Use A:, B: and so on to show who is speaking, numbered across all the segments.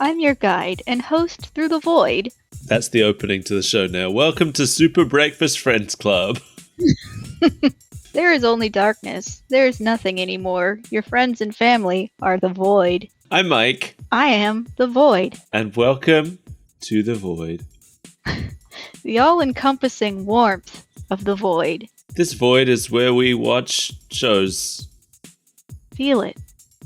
A: I'm your guide and host through the void.
B: That's the opening to the show now. Welcome to Super Breakfast Friends Club.
A: There is only darkness. There is nothing anymore. Your friends and family are the void.
B: I'm Mike.
A: I am the void.
B: And welcome to the void.
A: The all-encompassing warmth of the void.
B: This void is where we watch shows.
A: Feel it.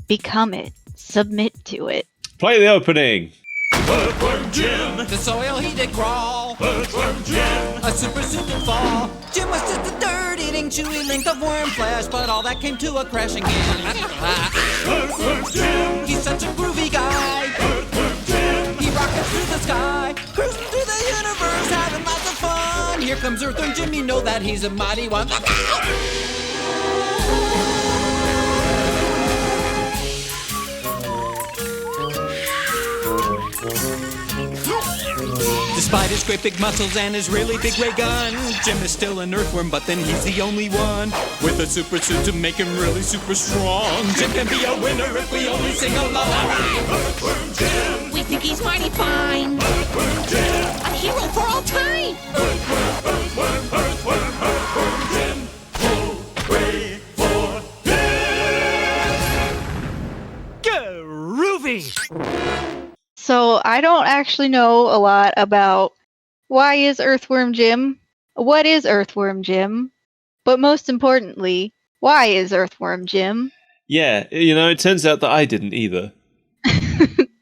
A: Become it. Submit to it.
B: Play the opening.
C: Earthworm Jim,
D: The soil he did crawl,
C: Earthworm Jim,
D: a super suit did fall. Jim was just a dirt-eating, chewy length of worm flesh, but all that came to a crashing end.
C: Earthworm Jim,
D: He's such a groovy guy.
C: Earthworm Jim,
D: He rockets through the sky, cruising through the universe, having lots of fun. Here comes Earthworm Jim, you know that he's a mighty one. Look out! Despite his great big muscles and his really big ray gun, Jim is still an earthworm, but then he's the only one with a super suit to make him really super strong. Jim can be a winner if we only sing along.
C: Earthworm Jim,
E: We think he's mighty fine,
C: Earthworm Jim,
E: a hero for all time.
C: Earthworm Jim. Hooray for Jim!
D: Groovy!
A: So I don't actually know a lot about why is Earthworm Jim? What is Earthworm Jim? But most importantly, why is Earthworm Jim?
B: Yeah, it turns out that I didn't either.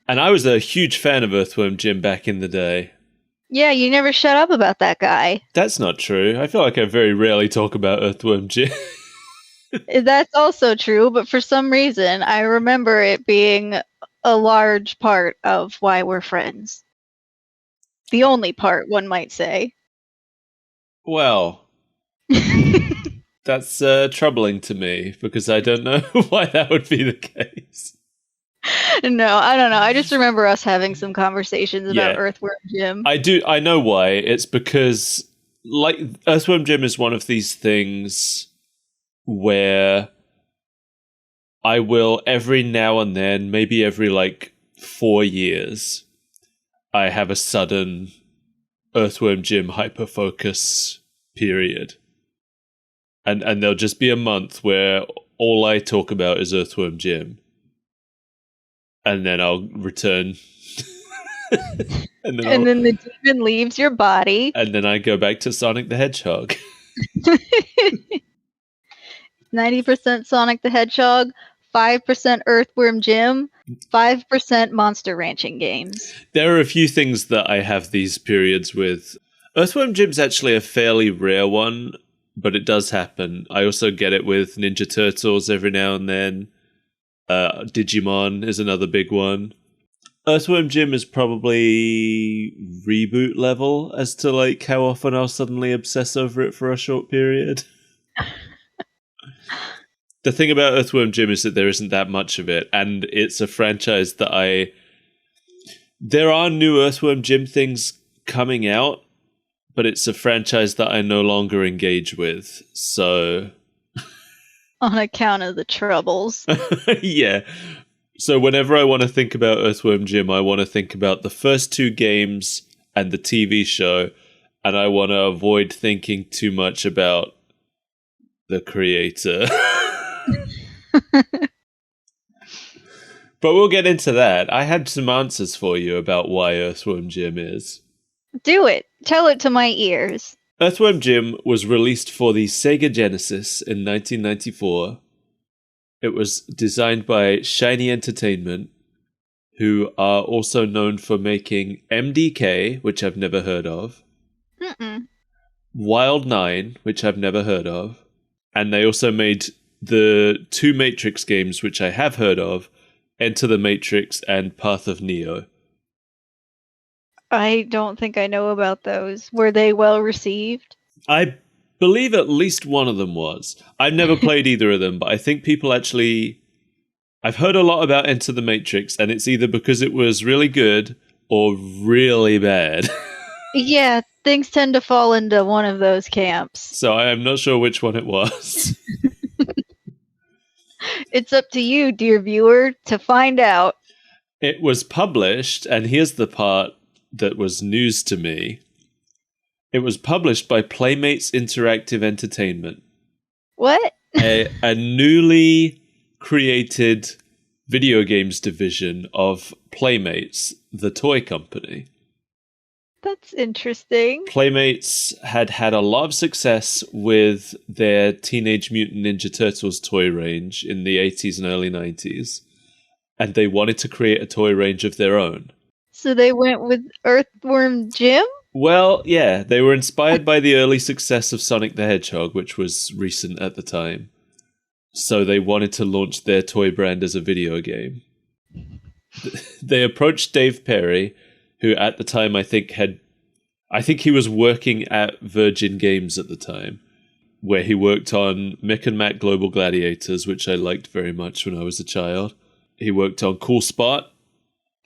B: And I was a huge fan of Earthworm Jim back in the day.
A: Yeah, you never shut up about that guy.
B: That's not true. I feel like I very rarely talk about Earthworm Jim.
A: That's also true, but for some reason, I remember it being a large part of why we're friends. The only part, one might say.
B: Well, that's troubling to me because I don't know why that would be the case.
A: No, I don't know. I just remember us having some conversations about
B: Yeah.
A: Earthworm Jim.
B: I know why. It's because Earthworm Jim is one of these things where I will every now and then, maybe every 4 years, I have a sudden Earthworm Jim hyperfocus period. And there'll just be a month where all I talk about is Earthworm Jim. And then I'll return.
A: And then the demon leaves your body.
B: And then I go back to Sonic the Hedgehog.
A: 90% Sonic the Hedgehog, 5% Earthworm Jim, 5% Monster Ranching games.
B: There are a few things that I have these periods with. Earthworm Jim's actually a fairly rare one, but it does happen. I also get it with Ninja Turtles every now and then. Digimon is another big one. Earthworm Jim is probably reboot level as to how often I'll suddenly obsess over it for a short period. The thing about Earthworm Jim is that there isn't that much of it, and it's a franchise that there are new Earthworm Jim things coming out, but it's a franchise that I no longer engage with, so...
A: On account of the troubles.
B: Yeah. So whenever I want to think about Earthworm Jim, I want to think about the first two games and the TV show, and I want to avoid thinking too much about the creator. But we'll get into that. I had some answers for you about why Earthworm Jim is.
A: Do it. Tell it to my ears.
B: Earthworm Jim was released for the Sega Genesis in 1994. It was designed by Shiny Entertainment, who are also known for making MDK, which I've never heard of, Wild 9, which I've never heard of, and they also made the two Matrix games, which I have heard of, Enter the Matrix and Path of Neo.
A: I don't think I know about those. Were they well received?
B: I believe at least one of them was. I've never played either of them, but I think people actually... I've heard a lot about Enter the Matrix, and it's either because it was really good or really bad.
A: Yeah, things tend to fall into one of those camps.
B: So I am not sure which one it was.
A: It's up to you, dear viewer, to find out.
B: It was published, and here's the part that was news to me. It was published by Playmates Interactive Entertainment,
A: What?
B: a newly created video games division of Playmates, the toy company.
A: That's interesting.
B: Playmates had a lot of success with their Teenage Mutant Ninja Turtles toy range in the 80s and early 90s, and they wanted to create a toy range of their own.
A: So they went with Earthworm Jim?
B: Well, yeah, they were inspired by the early success of Sonic the Hedgehog, which was recent at the time. So they wanted to launch their toy brand as a video game. They approached Dave Perry, who at the time I think he was working at Virgin Games at the time, where he worked on Mick and Mac Global Gladiators, which I liked very much when I was a child. He worked on Cool Spot,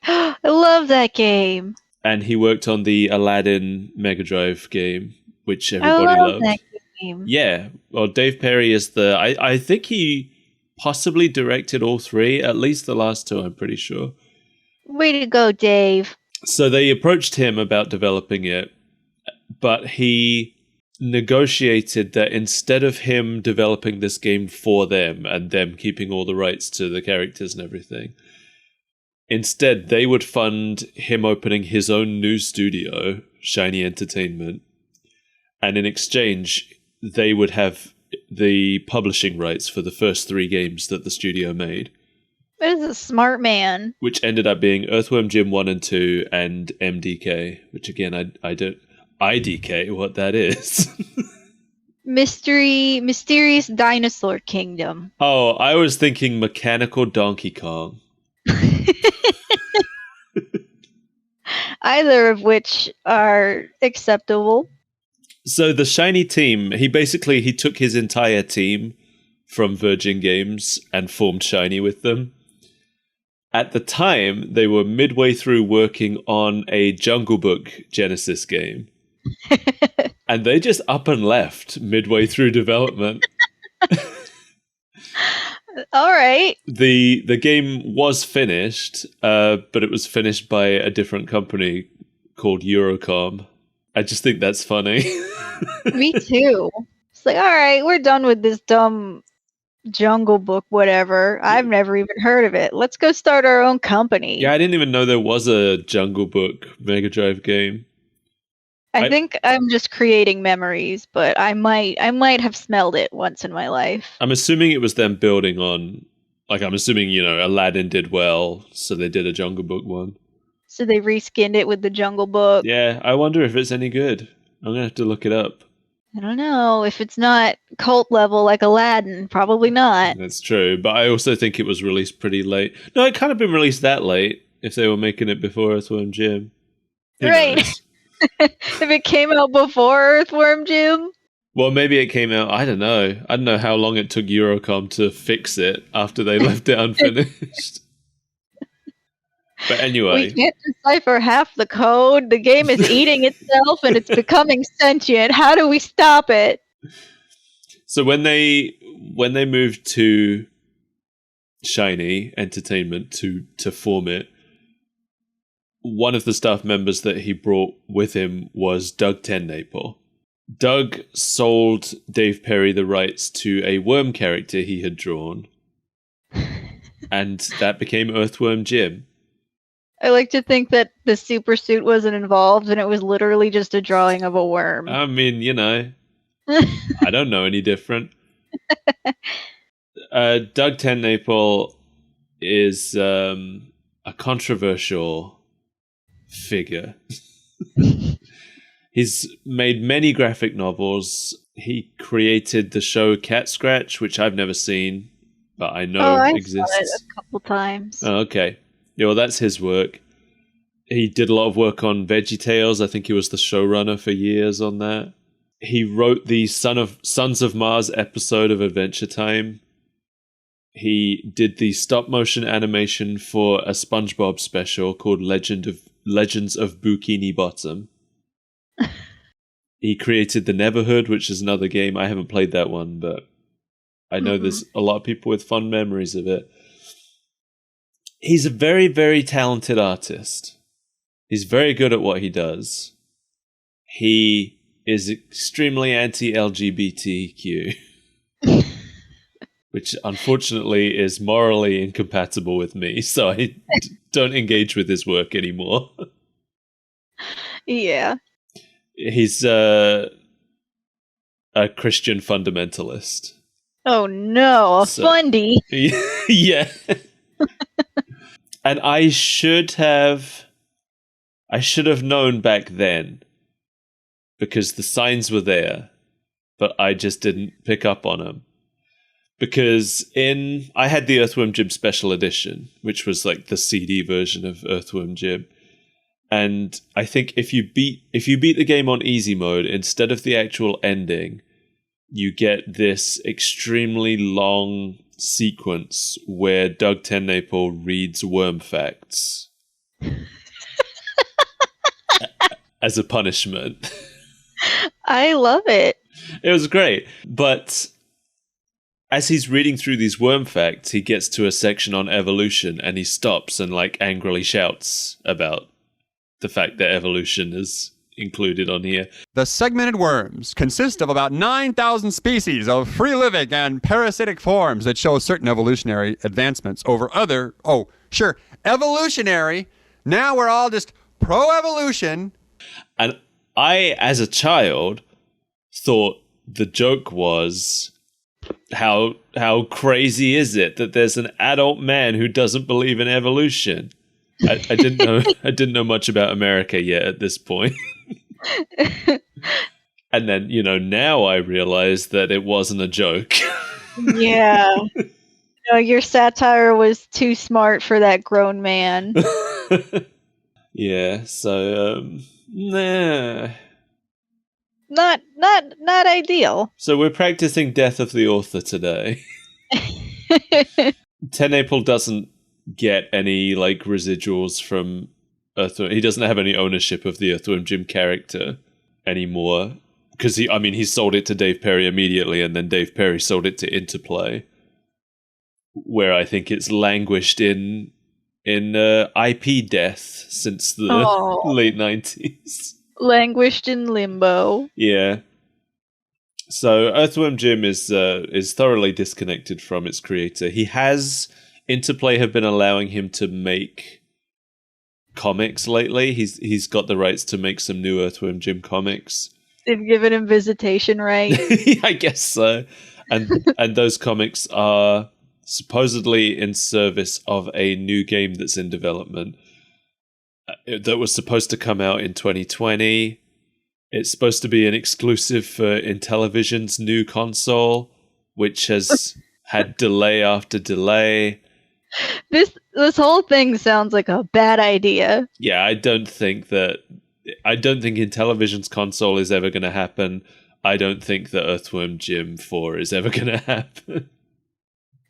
A: I love that game.
B: and he worked on the Aladdin Mega Drive game, which
A: I
B: everybody
A: love
B: loved.
A: that game.
B: Yeah, well, Dave Perry is I think he possibly directed all three, at least the last two, I'm pretty sure.
A: Way to go, Dave.
B: So they approached him about developing it, but he negotiated that instead of him developing this game for them and them keeping all the rights to the characters and everything, instead they would fund him opening his own new studio, Shiny Entertainment, and in exchange they would have the publishing rights for the first 3 games that the studio made,
A: That is a smart man.
B: which ended up being Earthworm Jim 1 and 2 and MDK, which again, I don't IDK what that is.
A: Mysterious Dinosaur Kingdom.
B: Oh, I was thinking Mechanical Donkey Kong.
A: Either of which are acceptable.
B: So the Shiny team, he took his entire team from Virgin Games and formed Shiny with them. At the time, they were midway through working on a Jungle Book Genesis game. And they just up and left midway through development.
A: All right.
B: The game was finished, but it was finished by a different company called Eurocom. I just think that's funny.
A: Me too. It's like, all right, we're done with this dumb Jungle Book, whatever. I've never even heard of it. Let's go start our own company.
B: Yeah, I didn't even know there was a Jungle Book Mega Drive game.
A: I think I'm just creating memories, but I might have smelled it once in my life.
B: I'm assuming it was them building on, like, I'm assuming, Aladdin did well, so they did a Jungle Book one.
A: So they reskinned it with the Jungle Book.
B: Yeah, I wonder if it's any good. I'm gonna have to look it up.
A: I don't know. If it's not cult level like Aladdin, probably not.
B: That's true, but I also think it was released pretty late. No, it can't have been released that late if they were making it before Earthworm Jim. Who
A: Right.
B: knows?
A: If it came out before Earthworm Jim,
B: Well, maybe it came out, I don't know. I don't know how long it took Eurocom to fix it after they left it unfinished. But anyway.
A: we can't decipher half the code. The game is eating itself and it's becoming sentient. How do we stop it?
B: So when they moved to Shiny Entertainment to form it, one of the staff members that he brought with him was Doug Tennaple. Doug sold Dave Perry the rights to a worm character he had drawn, and that became Earthworm Jim.
A: I like to think that the super suit wasn't involved and it was literally just a drawing of a worm.
B: I mean, I don't know any different. Doug Tennaple is a controversial figure. He's made many graphic novels. He created the show Cat Scratch, which I've never seen, but I know
A: I
B: exists.
A: saw it a couple times.
B: Oh, okay. Yeah, well, that's his work. He did a lot of work on VeggieTales. I think he was the showrunner for years on that. He wrote the Sons of Mars episode of Adventure Time. He did the stop-motion animation for a SpongeBob special called Legends of Bikini Bottom. He created the Neverhood, which is another game. I haven't played that one, but I know there's a lot of people with fond memories of it. he's a very, very talented artist. He's very good at what he does. He is extremely anti-LGBTQ, which unfortunately is morally incompatible with me, so I don't engage with his work anymore.
A: Yeah.
B: He's a Christian fundamentalist.
A: Oh no, a
B: So-
A: fundy.
B: Yeah. And I should have known back then, because the signs were there, but I just didn't pick up on them. Because I had the Earthworm Jim Special Edition, which was like the CD version of Earthworm Jim. And I think if you beat the game on easy mode, instead of the actual ending, you get this extremely long sequence where Doug TenNapel reads worm facts as a punishment.
A: I love it.
B: It was great. But as he's reading through these worm facts, he gets to a section on evolution and he stops and like angrily shouts about the fact that evolution is included on here.
F: The segmented worms consist of about 9,000 species of free-living and parasitic forms that show certain evolutionary advancements over other... Oh, sure, evolutionary. Now we're all just pro-evolution.
B: And I, as a child, thought the joke was how crazy is it that there's an adult man who doesn't believe in evolution. I didn't know much about America yet at this point. And then, now I realize that it wasn't a joke.
A: Yeah. No, your satire was too smart for that grown man.
B: Yeah, so nah.
A: Not ideal.
B: So we're practicing death of the author today. TenNapel doesn't get any like residuals from Earthworm. He doesn't have any ownership of the Earthworm Jim character anymore, because he sold it to Dave Perry immediately, and then Dave Perry sold it to Interplay, where I think it's languished in IP death since the late 90s.
A: Languished in limbo.
B: Yeah. So Earthworm Jim is thoroughly disconnected from its creator. Interplay have been allowing him to make comics lately. He's got the rights to make some new Earthworm Jim comics.
A: They've given him visitation rights.
B: I guess so. And those comics are supposedly in service of a new game that's in development that was supposed to come out in 2020. It's supposed to be an exclusive for Intellivision's new console, which has had delay after delay.
A: This whole thing sounds like a bad idea.
B: Yeah, I don't think Intellivision's console is ever going to happen. I don't think that Earthworm Jim 4 is ever going to happen.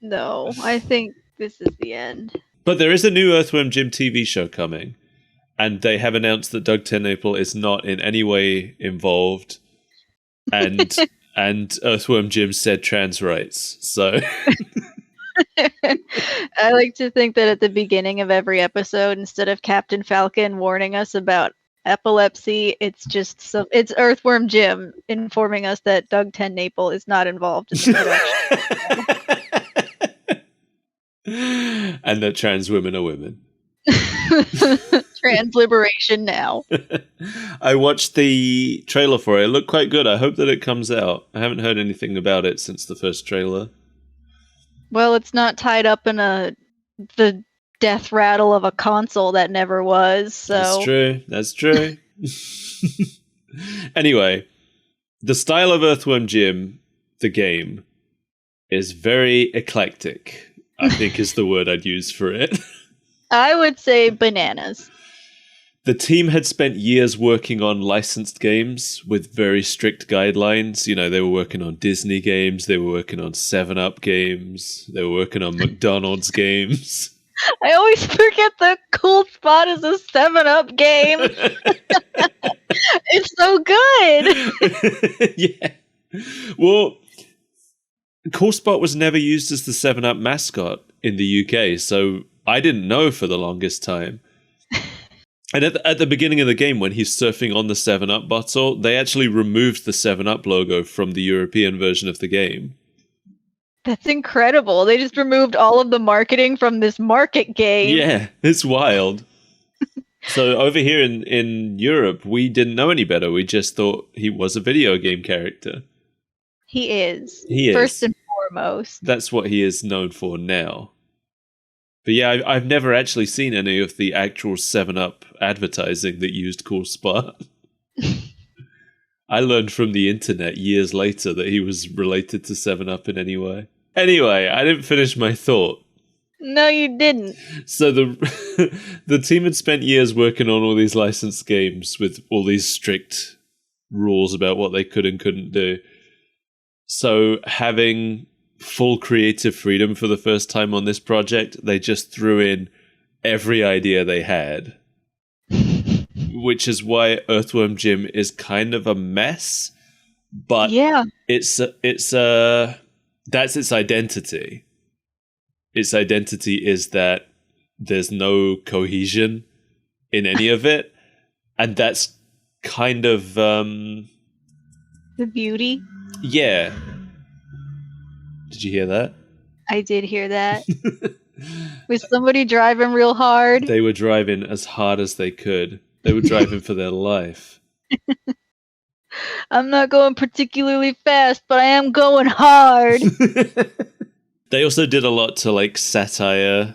A: No, I think this is the end.
B: But there is a new Earthworm Jim TV show coming, and they have announced that Doug TenNapel is not in any way involved, and Earthworm Jim said trans rights. So
A: I like to think that at the beginning of every episode, instead of Captain Falcon warning us about epilepsy, it's Earthworm Jim informing us that Doug TenNapel is not involved in the production.
B: And that trans women are women.
A: Trans liberation now.
B: I watched the trailer for it. It looked quite good. I hope that it comes out. I haven't heard anything about it since the first trailer.
A: Well, it's not tied up in the death rattle of a console that never was. So
B: That's true. Anyway, the style of Earthworm Jim, the game, is very eclectic, I think is the word I'd use for it.
A: I would say bananas.
B: The team had spent years working on licensed games with very strict guidelines. They were working on Disney games, they were working on 7-Up games, they were working on McDonald's games.
A: I always forget the Cool Spot is a 7-Up game. It's so good.
B: Yeah. Well, Cool Spot was never used as the 7-Up mascot in the UK, so I didn't know for the longest time. And at the beginning of the game, when he's surfing on the 7-Up bottle, they actually removed the 7-Up logo from the European version of the game.
A: That's incredible. They just removed all of the marketing from this market game.
B: Yeah, it's wild. So over here in Europe, we didn't know any better. We just thought he was a video game character.
A: He is.
B: He is.
A: First and foremost.
B: That's what he is known for now. But yeah, I've never actually seen any of the actual 7-Up advertising that used Cool Spot. I learned from the internet years later that he was related to 7-Up in any way. Anyway, I didn't finish my thought.
A: No, you didn't.
B: So the team had spent years working on all these licensed games with all these strict rules about what they could and couldn't do. So having full creative freedom for the first time on this project, they just threw in every idea they had. Which is why Earthworm Jim is kind of a mess, but
A: yeah,
B: it's that's its identity. Its identity is that there's no cohesion in any of it, and that's kind of
A: the beauty.
B: Yeah. Did you hear that?
A: I did hear that. Was somebody driving real hard?
B: They were driving as hard as they could. They were driving for their life.
A: I'm not going particularly fast, but I am going hard.
B: They also did a lot to like satire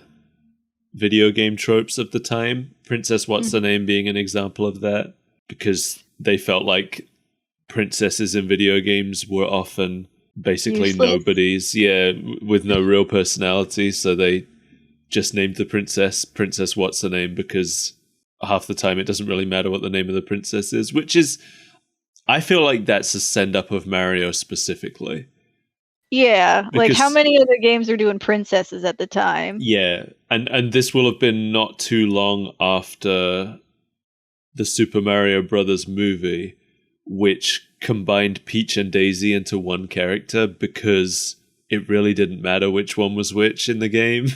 B: video game tropes of the time. Princess What's Her Name being an example of that, because they felt like princesses in video games were often basically
A: Useless.
B: nobodies, with no real personality. So they just named the Princess What's Her Name, because half the time it doesn't really matter what the name of the princess is, which is, I feel like that's a send up of Mario specifically.
A: Yeah, like
B: Because-
A: how many other games are doing princesses at the time?
B: Yeah, and this will have been not too long after the Super Mario Brothers movie, which combined Peach and Daisy into one character because it really didn't matter which one was which in the game.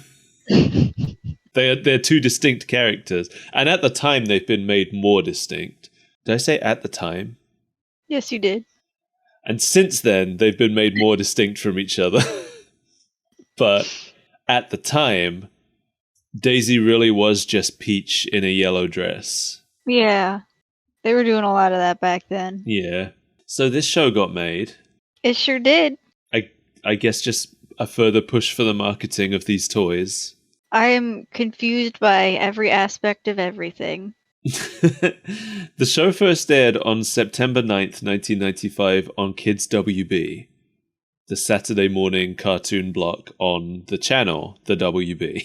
B: They're two distinct characters, and at the time they've been made more distinct. Did I say at the time?
A: Yes, you did.
B: And since then, they've been made more distinct from each other. But at the time, Daisy really was just Peach in a yellow dress.
A: Yeah, they were doing a lot of that back then.
B: Yeah. So this show got made.
A: It sure did.
B: I guess just a further push for the marketing of these toys.
A: I am confused by every aspect of everything.
B: The show first aired on September 9th, 1995 on Kids WB, the Saturday morning cartoon block on the channel, the WB.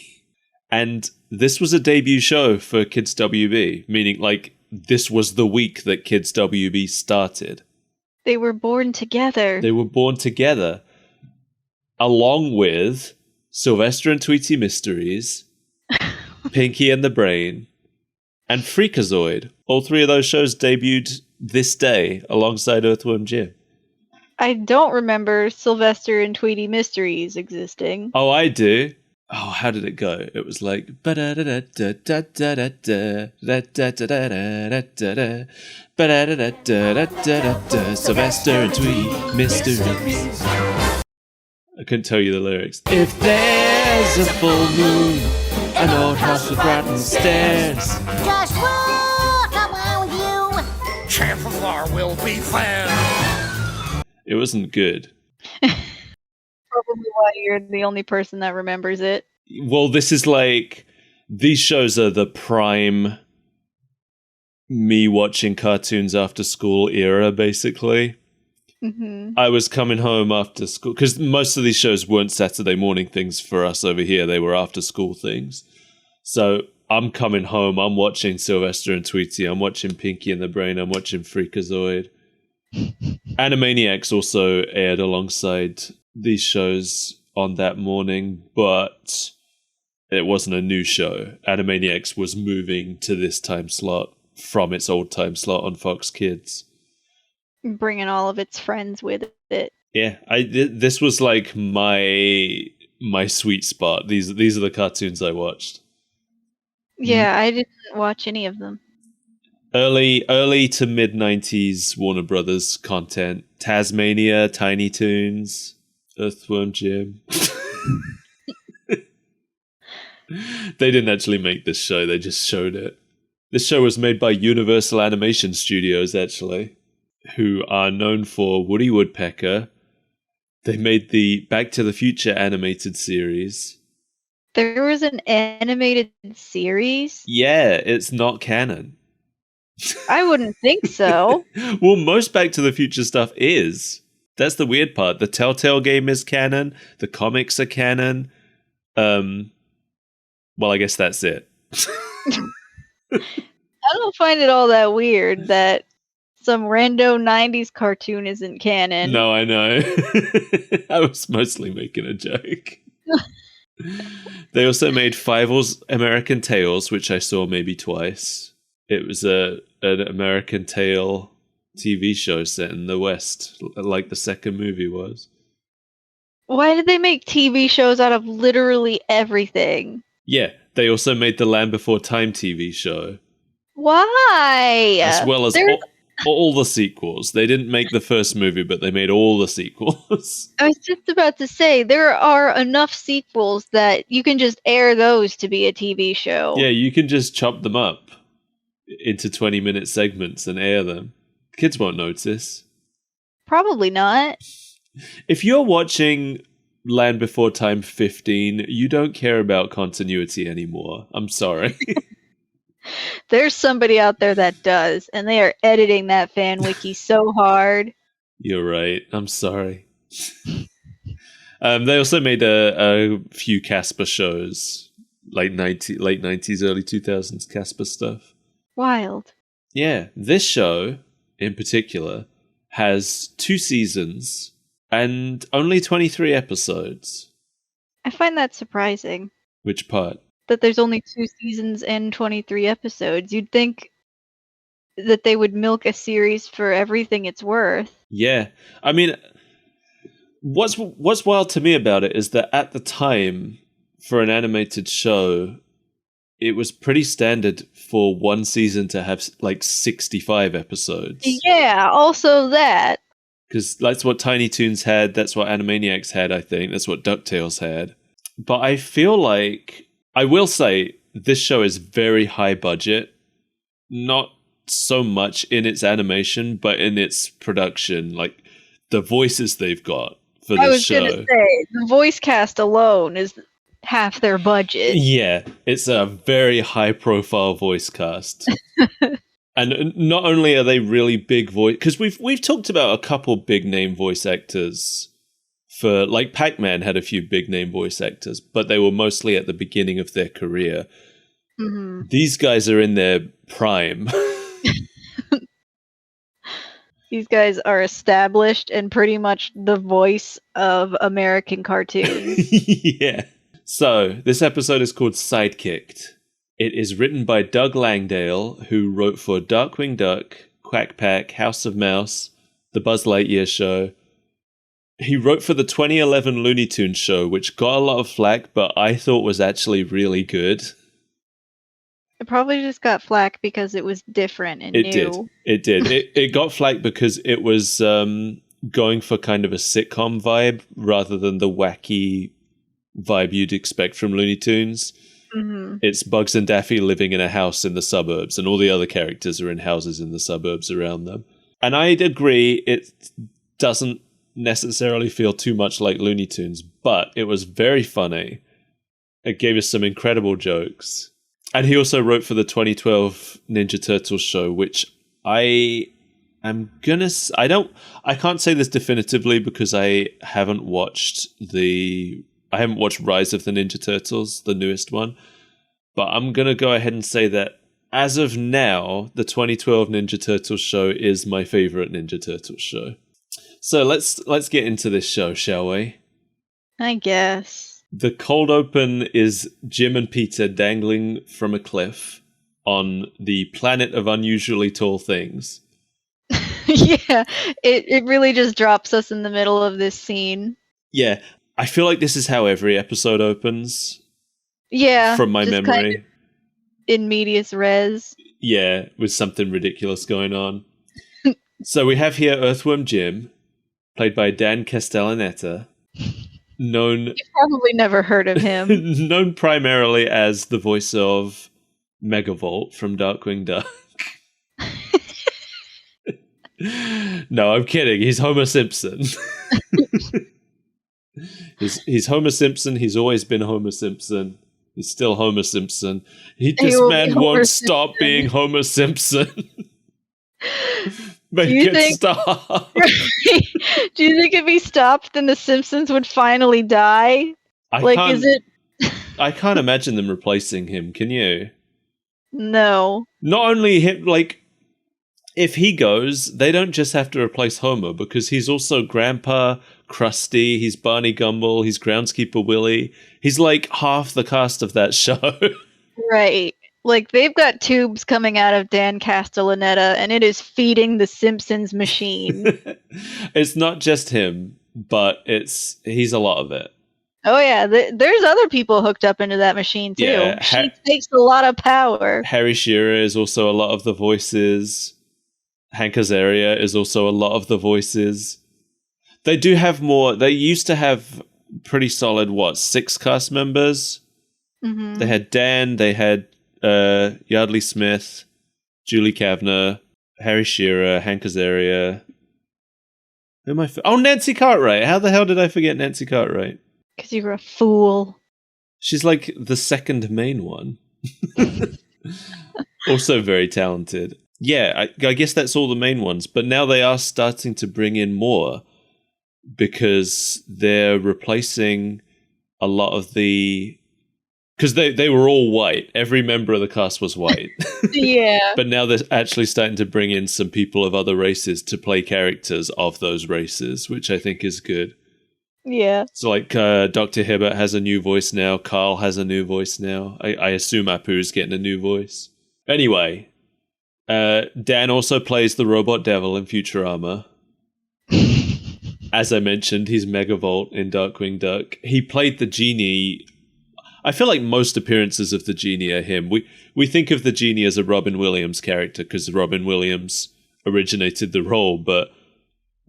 B: And this was a debut show for Kids WB, meaning like this was the week that Kids WB started.
A: They were born together.
B: They were born together, along with Sylvester and Tweety Mysteries, Pinky and the Brain, and Freakazoid. All three of those shows debuted this day alongside Earthworm Jim.
A: I don't remember Sylvester and Tweety Mysteries existing.
B: Oh, I do. Oh, how did it go? It was like Sylvester and Tweety Mysteries. I couldn't tell you the lyrics. If there's a full moon, an old house with rotten stairs.
E: Just walk around you.
C: Chances are we'll be found.
B: It wasn't good.
A: Probably why you're the only person that remembers it.
B: Well, this is like, these shows are the prime me watching cartoons after school era, basically.
A: Mm-hmm.
B: I was coming home after school, because most of these shows weren't Saturday morning things for us over here. They were after school things. So I'm coming home, I'm watching Sylvester and Tweety, I'm watching Pinky and the Brain, I'm watching Freakazoid. Animaniacs also aired alongside these shows on that morning, but it wasn't a new show. Animaniacs was moving to this time slot from its old time slot on Fox Kids.
A: Bringing all of its friends with it.
B: Yeah, this was like my sweet spot. These are the cartoons I watched.
A: Yeah, I didn't watch any of them.
B: Early to mid 90s Warner Brothers content. Tasmania, Tiny Toons, Earthworm Jim. They didn't actually make this show, they just showed it. This show was made by Universal Animation Studios, actually, who are known for Woody Woodpecker. They made the Back to the Future animated series.
A: There was an animated series?
B: Yeah, it's not canon.
A: I wouldn't think so.
B: Well, most Back to the Future stuff is. That's the weird part. The Telltale game is canon. The comics are canon. Well, I guess that's it.
A: I don't find it all that weird that some rando 90s cartoon isn't canon.
B: No, I know. I was mostly making a joke. They also made Fievel's American Tales, which I saw maybe twice. It was an American Tale TV show set in the West, like the second movie was.
A: Why did they make TV shows out of literally everything?
B: Yeah, they also made the Land Before Time TV show.
A: Why?
B: As well as all the sequels. They didn't make the first movie, but they made all the sequels.
A: I was just about to say, there are enough sequels that you can just air those to be a TV show.
B: Yeah, you can just chop them up into 20-minute segments and air them. Kids won't notice.
A: Probably not.
B: If you're watching Land Before Time 15, you don't care about continuity anymore. I'm sorry.
A: There's somebody out there that does, and they are editing that fan wiki so hard.
B: You're right. I'm sorry. They also made a few Casper shows, like late 90s, early 2000s Casper stuff.
A: Wild.
B: Yeah, this show in particular has 2 seasons and only 23 episodes.
A: I find that surprising.
B: Which part?
A: That there's only 2 seasons and 23 episodes. You'd think that they would milk a series for everything it's worth.
B: Yeah. I mean, what's wild to me about it is that at the time, for an animated show, it was pretty standard for one season to have like 65 episodes.
A: Yeah, also that.
B: Because that's what Tiny Toons had, that's what Animaniacs had, I think, that's what DuckTales had. But I feel like, I will say, this show is very high budget. Not so much in its animation, but in its production. Like, the voices they've got for this show.
A: I was going to say, the voice cast alone is half their budget.
B: Yeah, it's a very high-profile voice cast. And not only are they really big voice... Because we've talked about a couple big-name voice actors... For like Pac-Man had a few big name voice actors, but they were mostly at the beginning of their career. Mm-hmm. These guys are in their prime.
A: These guys are established and pretty much the voice of American cartoons.
B: Yeah. So, this episode is called Sidekicked. It is written by Doug Langdale, who wrote for Darkwing Duck, Quack Pack, House of Mouse, The Buzz Lightyear Show. He wrote for the 2011 Looney Tunes show, which got a lot of flack, but I thought was actually really good.
A: It probably just got flack because it was different and new.
B: It did. It got flack because it was going for kind of a sitcom vibe rather than the wacky vibe you'd expect from Looney Tunes. Mm-hmm. It's Bugs and Daffy living in a house in the suburbs, and all the other characters are in houses in the suburbs around them. And I'd agree, it doesn't necessarily feel too much like Looney Tunes, but it was very funny. It gave us some incredible jokes. And he also wrote for the 2012 Ninja Turtles show, which I can't say this definitively because I haven't watched Rise of the Ninja Turtles, the newest one. But I'm going to go ahead and say that as of now, the 2012 Ninja Turtles show is my favorite Ninja Turtles show. So let's get into this show, shall we?
A: I guess.
B: The cold open is Jim and Peter dangling from a cliff on the planet of unusually tall things.
A: Yeah, it really just drops us in the middle of this scene.
B: Yeah, I feel like this is how every episode opens.
A: Yeah.
B: From my memory.
A: in medias res.
B: Yeah, with something ridiculous going on. So we have here Earthworm Jim, played by Dan Castellaneta, known
A: You've probably never heard of him.
B: known primarily as the voice of Megavolt from Darkwing Duck. No, I'm kidding. He's Homer Simpson. he's Homer Simpson. He's always been Homer Simpson. He's still Homer Simpson. This
A: will be
B: man
A: Homer
B: won't
A: Simpson.
B: stop being Homer Simpson. Make
A: you
B: it
A: think-
B: stop.
A: Do you think if he stopped, then the Simpsons would finally die? Is it?
B: I can't imagine them replacing him. Can you?
A: No.
B: Not only him, if he goes, they don't just have to replace Homer because he's also Grandpa, Krusty, he's Barney Gumble, he's Groundskeeper Willie. He's like half the cast of that show.
A: Right. They've got tubes coming out of Dan Castellaneta, and it is feeding the Simpsons machine.
B: It's not just him, but he's a lot of it.
A: Oh yeah, there's other people hooked up into that machine too.
B: Yeah,
A: She takes a lot of power.
B: Harry Shearer is also a lot of the voices. Hank Azaria is also a lot of the voices. They do have more. They used to have pretty solid, 6 cast members?
A: Mm-hmm.
B: They had Dan, they had Yardley Smith, Julie Kavner, Harry Shearer, Hank Azaria. Who am I? Nancy Cartwright. How the hell did I forget Nancy Cartwright?
A: Because you're a fool.
B: She's like the second main one. Also very talented. Yeah, I guess that's all the main ones. But now they are starting to bring in more because they're replacing a lot of the... Because they were all white. Every member of the cast was white.
A: Yeah.
B: But now they're actually starting to bring in some people of other races to play characters of those races, which I think is good.
A: Yeah.
B: So Dr. Hibbert has a new voice now. Carl has a new voice now. I assume Apu's getting a new voice. Anyway, Dan also plays the robot devil in Futurama. As I mentioned, he's Megavolt in Darkwing Duck. He played the genie. I feel like most appearances of the genie are him. We think of the genie as a Robin Williams character because Robin Williams originated the role, but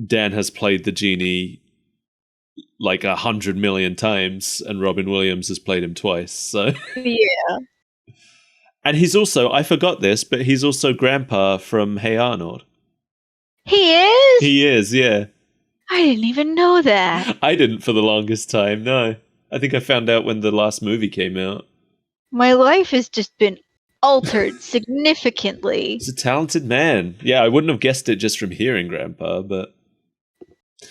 B: Dan has played the genie 100 million times, and Robin Williams has played him twice. So
A: Yeah.
B: And he's also, I forgot this, but he's also Grandpa from Hey Arnold.
A: He is?
B: He is, yeah.
A: I didn't even know that.
B: I didn't for the longest time, no. I think I found out when the last movie came out.
A: My life has just been altered significantly.
B: He's a talented man. Yeah, I wouldn't have guessed it just from hearing Grandpa, but...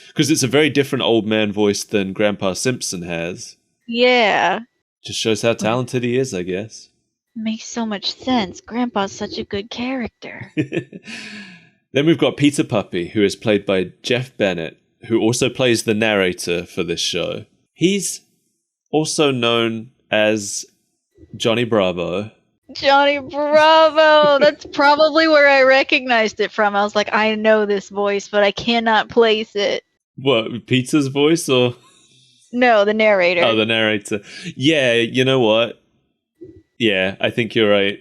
B: Because it's a very different old man voice than Grandpa Simpson has.
A: Yeah.
B: Just shows how talented he is, I guess.
A: Makes so much sense. Grandpa's such a good character.
B: Then we've got Peter Puppy, who is played by Jeff Bennett, who also plays the narrator for this show. He's also known as Johnny Bravo.
A: Johnny Bravo! That's probably where I recognized it from. I was like, I know this voice, but I cannot place it.
B: What, Peter's voice or?
A: No, the narrator.
B: Oh, the narrator. Yeah, you know what? Yeah, I think you're right.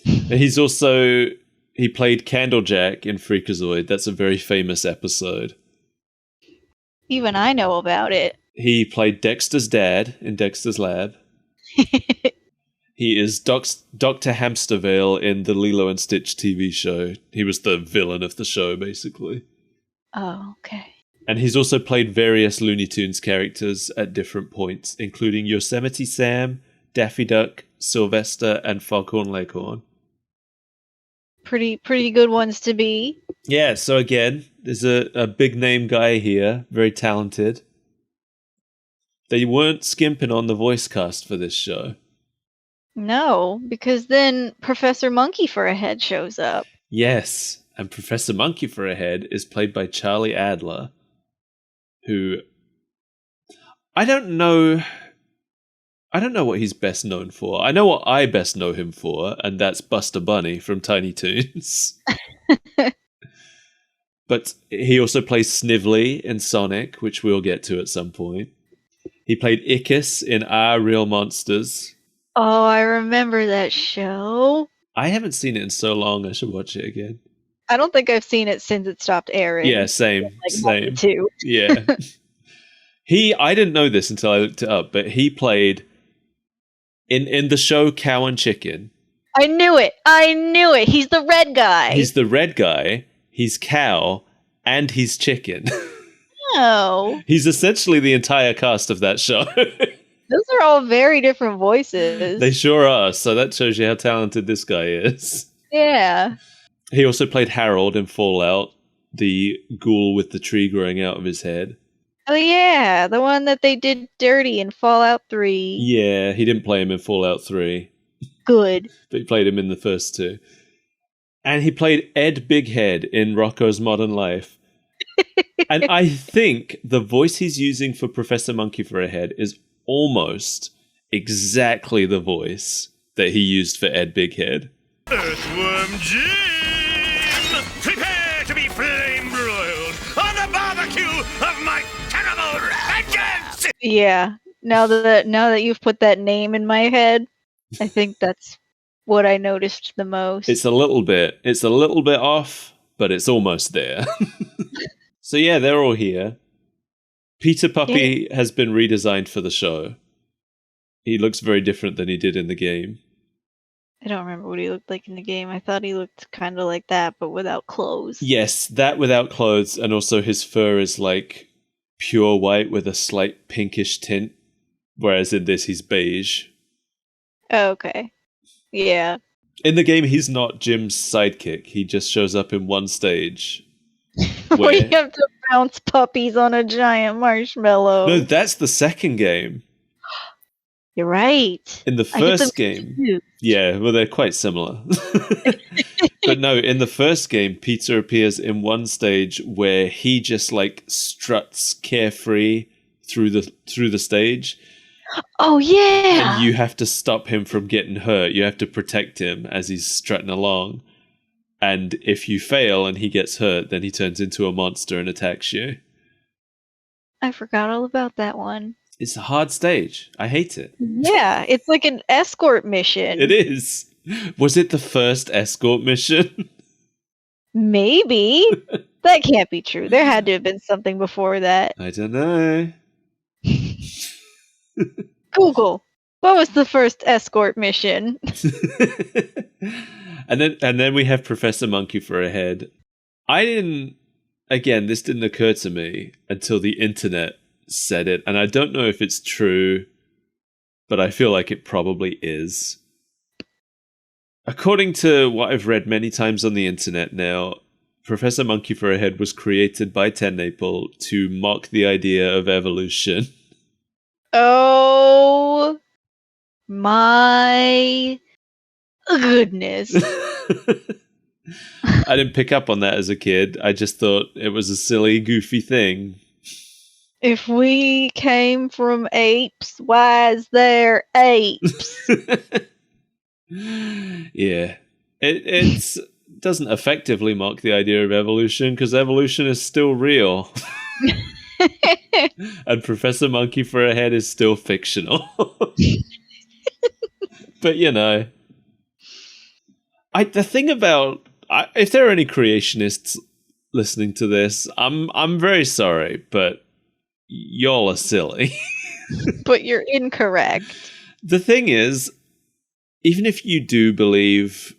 B: He's also... He played Candlejack in Freakazoid. That's a very famous episode.
A: Even I know about it.
B: He played Dexter's dad in Dexter's Lab. He is Dr. Hamstervale in the Lilo and Stitch TV show. He was the villain of the show, basically.
A: Oh, okay.
B: And he's also played various Looney Tunes characters at different points, including Yosemite Sam, Daffy Duck, Sylvester, and Foghorn Leghorn.
A: Pretty good ones to be.
B: Yeah, so again, there's a big name guy here, very talented. They weren't skimping on the voice cast for this show.
A: No, because then Professor Monkey for a Head shows up.
B: Yes, and Professor Monkey for a Head is played by Charlie Adler, who I don't know what he's best known for. I know what I best know him for, and that's Buster Bunny from Tiny Toons. But he also plays Snively in Sonic, which we'll get to at some point. He played Ickis in Our Real Monsters.
A: Oh, I remember that show.
B: I haven't seen it in so long. I should watch it again.
A: I don't think I've seen it since it stopped airing.
B: Yeah, same.
A: Like
B: Same.
A: 92.
B: Yeah. I didn't know this until I looked it up, but he played in the show Cow and Chicken.
A: I knew it. He's the red guy.
B: He's the red guy, he's cow, and he's chicken.
A: Oh.
B: He's essentially the entire cast of that show.
A: Those are all very different voices.
B: They sure are, so that shows you how talented this guy is.
A: Yeah.
B: He also played Harold in Fallout, the ghoul with the tree growing out of his head.
A: Oh yeah, the one that they did dirty in Fallout 3.
B: Yeah, he didn't play him in Fallout 3.
A: Good.
B: But he played him in the first two. And he played Ed Bighead in Rocko's Modern Life. And I think the voice he's using for Professor Monkey for a Head is almost exactly the voice that he used for Ed Bighead.
C: Earthworm Jim! Prepare to be flame broiled on the barbecue of my terrible vengeance!
A: Yeah. Now that you've put that name in my head, I think that's what I noticed the most.
B: It's a little bit off, but it's almost there. So yeah, they're all here. Peter Puppy has been redesigned for the show. He looks very different than he did in the game.
A: I don't remember what he looked like in the game. I thought he looked kind of like that, but without clothes.
B: Yes, that without clothes, and also his fur is like pure white with a slight pinkish tint, whereas in this he's beige.
A: Oh, okay. Yeah.
B: In the game, he's not Jim's sidekick. He just shows up in one stage.
A: Where you have to bounce puppies on a giant marshmallow.
B: No, that's the second game.
A: You're right.
B: In the first game, yeah, well, they're quite similar. But no, in the first game, Peter appears in one stage where he just like struts carefree through the stage.
A: Oh yeah.
B: And you have to stop him from getting hurt. You have to protect him as he's strutting along. And if you fail and he gets hurt, then he turns into a monster and attacks you.
A: I forgot all about that one.
B: It's a hard stage. I hate it.
A: Yeah, it's like an escort mission.
B: It is. Was it the first escort mission?
A: Maybe. That can't be true. There had to have been something before that.
B: I don't know.
A: Google. What was the first escort mission?
B: And then we have Professor Monkey for a head. This didn't occur to me until the internet said it, and I don't know if it's true, but I feel like it probably is. According to what I've read many times on the internet now, Professor Monkey for a Head was created by Tennaple to mock the idea of evolution.
A: Oh my goodness.
B: I didn't pick up on that as a kid. I just thought it was a silly, goofy thing.
A: If we came from apes, why is there apes?
B: Yeah. It doesn't effectively mock the idea of evolution because evolution is still real. And Professor Monkey for a Head is still fictional. But you know, the thing about if there are any creationists listening to this, I'm very sorry, but y'all are silly.
A: But you're incorrect.
B: The thing is, even if you do believe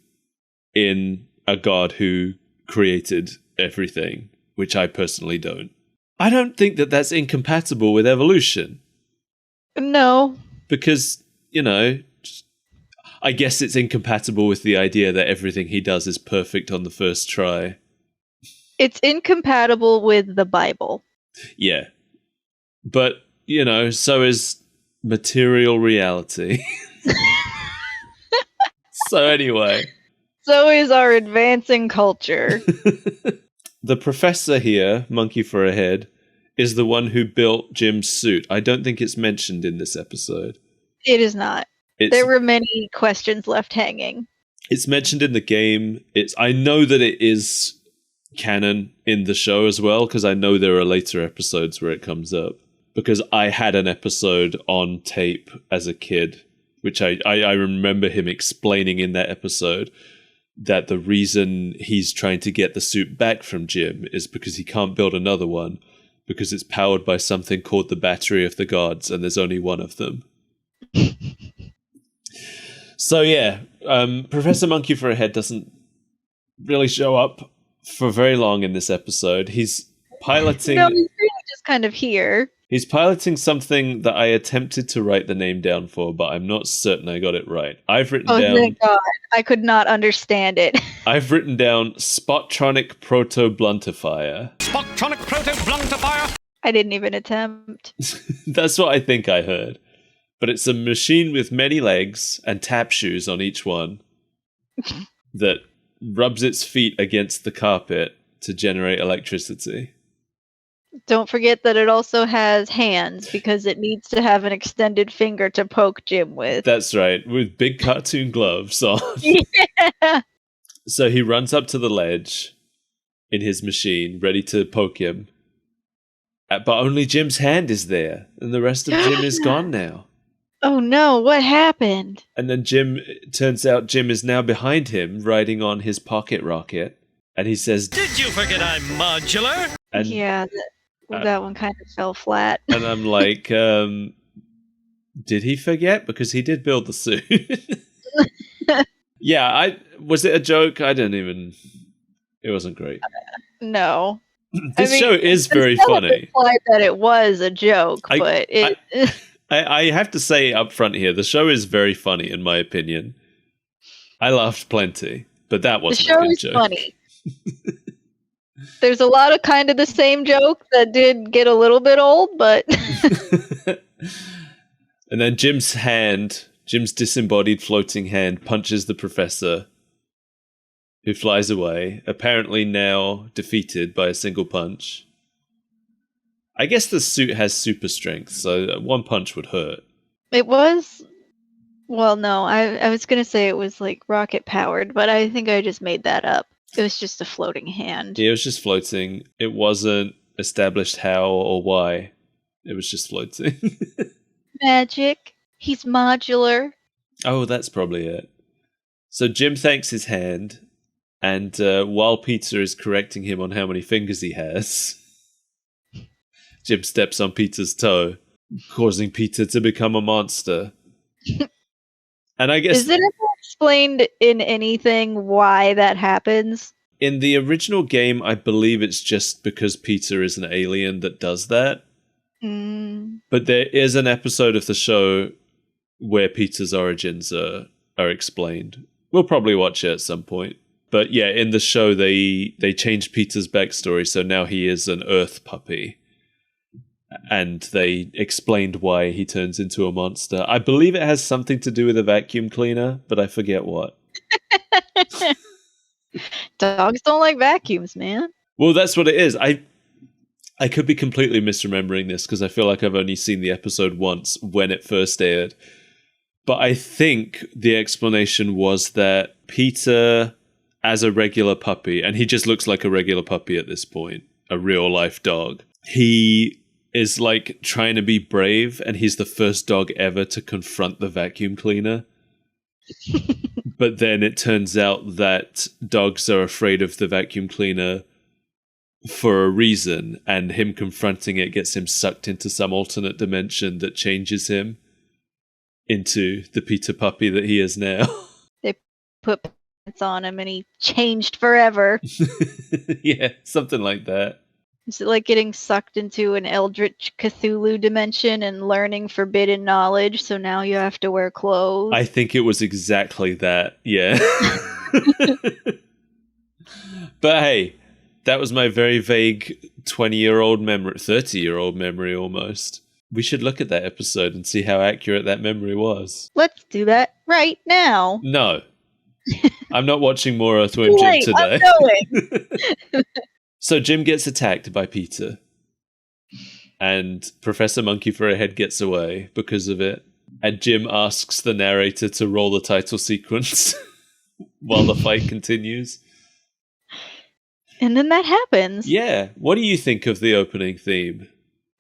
B: in a god who created everything, which I personally don't, I don't think that that's incompatible with evolution.
A: No.
B: Because, you know, I guess it's incompatible with the idea that everything he does is perfect on the first try.
A: It's incompatible with the Bible.
B: Yeah. But, you know, so is material reality. So anyway.
A: So is our advancing culture.
B: The professor here, Monkey for a Head, is the one who built Jim's suit. I don't think it's mentioned in this episode.
A: It is not. There were many questions left hanging.
B: It's mentioned in the game. I know that it is canon in the show as well, because I know there are later episodes where it comes up. Because I had an episode on tape as a kid which I remember him explaining in that episode, that the reason he's trying to get the suit back from Jim is because he can't build another one, because it's powered by something called the Battery of the Gods, and there's only one of them. So yeah, Professor Monkey for a Head doesn't really show up for very long in this episode. He's piloting...
A: No, he's really just kind of here.
B: He's piloting something that I attempted to write the name down for, but I'm not certain I got it right. I've written down...
A: thank God. I could not understand it.
B: I've written down Spottronic Proto-Bluntifier.
C: Spottronic Proto-Bluntifier!
A: I didn't even attempt.
B: That's what I think I heard. But it's a machine with many legs and tap shoes on each one that rubs its feet against the carpet to generate electricity.
A: Don't forget that it also has hands, because it needs to have an extended finger to poke Jim with.
B: That's right, with big cartoon gloves on.
A: Yeah.
B: So he runs up to the ledge in his machine, ready to poke him. But only Jim's hand is there, and the rest of Jim is gone now.
A: Oh no, what happened?
B: And then turns out Jim is now behind him, riding on his pocket rocket. And he says,
C: Did you forget I'm modular?
B: and,
A: Yeah, that one kind of fell flat.
B: and I'm like, did he forget? Because he did build the suit. Yeah, was it a joke? I didn't even... It wasn't great.
A: No.
B: This show is very funny.
A: Implied that it was a joke, but it...
B: I have to say up front here, the show is very funny, in my opinion. I laughed plenty, but that wasn't a good joke.
A: The show is funny. There's a lot of kind of the same joke that did get a little bit old, but...
B: And then Jim's disembodied floating hand punches the professor, who flies away, apparently now defeated by a single punch. I guess the suit has super strength, so one punch would hurt.
A: It was... Well, no, I was going to say it was like rocket powered, but I think I just made that up. It was just a floating hand.
B: Yeah, it was just floating. It wasn't established how or why. It was just floating.
A: Magic. He's modular.
B: Oh, that's probably it. So Jim thanks his hand, and while Peter is correcting him on how many fingers he has... Jim steps on Peter's toe, causing Peter to become a monster. And I guess...
A: Is it ever explained in anything why that happens?
B: In the original game, I believe it's just because Peter is an alien that does that. But there is an episode of the show where Peter's origins are explained. We'll probably watch it at some point. But yeah, in the show, they changed Peter's backstory, so now he is an Earth puppy. And they explained why he turns into a monster. I believe it has something to do with a vacuum cleaner, but I forget what.
A: Dogs don't like vacuums, man.
B: Well, that's what it is. I could be completely misremembering this because I feel like I've only seen the episode once when it first aired. But I think the explanation was that Peter, as a regular puppy, and he just looks like a regular puppy at this point, a real-life dog, he... is like trying to be brave, and he's the first dog ever to confront the vacuum cleaner. But then it turns out that dogs are afraid of the vacuum cleaner for a reason, and him confronting it gets him sucked into some alternate dimension that changes him into the Peter puppy that he is now.
A: They put pants on him and he changed forever.
B: Yeah, something like that.
A: Is it like getting sucked into an Eldritch Cthulhu dimension and learning forbidden knowledge, so now you have to wear clothes?
B: I think it was exactly that, yeah. But hey, that was my very vague 20-year-old memory, 30-year-old memory almost. We should look at that episode and see how accurate that memory was.
A: Let's do that right now.
B: No. I'm not watching more Earthworm Jim today.
A: I'm going.
B: So Jim gets attacked by Peter, and Professor Monkey for a Head gets away because of it. And Jim asks the narrator to roll the title sequence while the fight continues.
A: And then that happens.
B: Yeah. What do you think of the opening theme?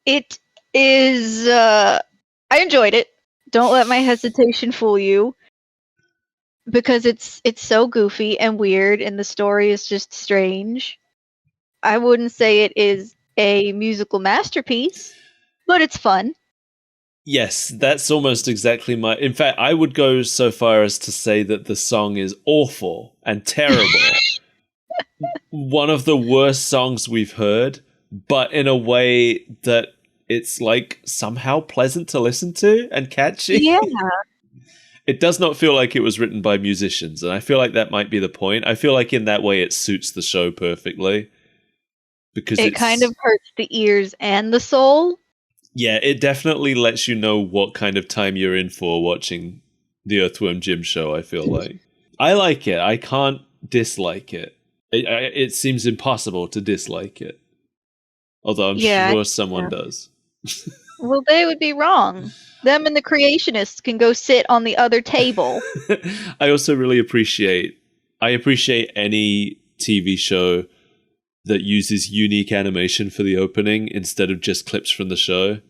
A: It is... I enjoyed it. Don't let my hesitation fool you. Because it's so goofy and weird and the story is just strange. I wouldn't say it is a musical masterpiece, but it's fun.
B: Yes, that's almost exactly my. In fact, I would go so far as to say that the song is awful and terrible. One of the worst songs we've heard, but in a way that it's like somehow pleasant to listen to and catchy.
A: Yeah.
B: It does not feel like it was written by musicians, and I feel like that might be the point. I feel like in that way it suits the show perfectly. Because
A: it kind of hurts the ears and the soul.
B: Yeah, it definitely lets you know what kind of time you're in for watching the Earthworm Jim show, I feel like. I like it. I can't dislike it. It seems impossible to dislike it. Although I'm sure someone does.
A: Well, they would be wrong. Them and the creationists can go sit on the other table.
B: I also really appreciate any TV show that uses unique animation for the opening instead of just clips from the show.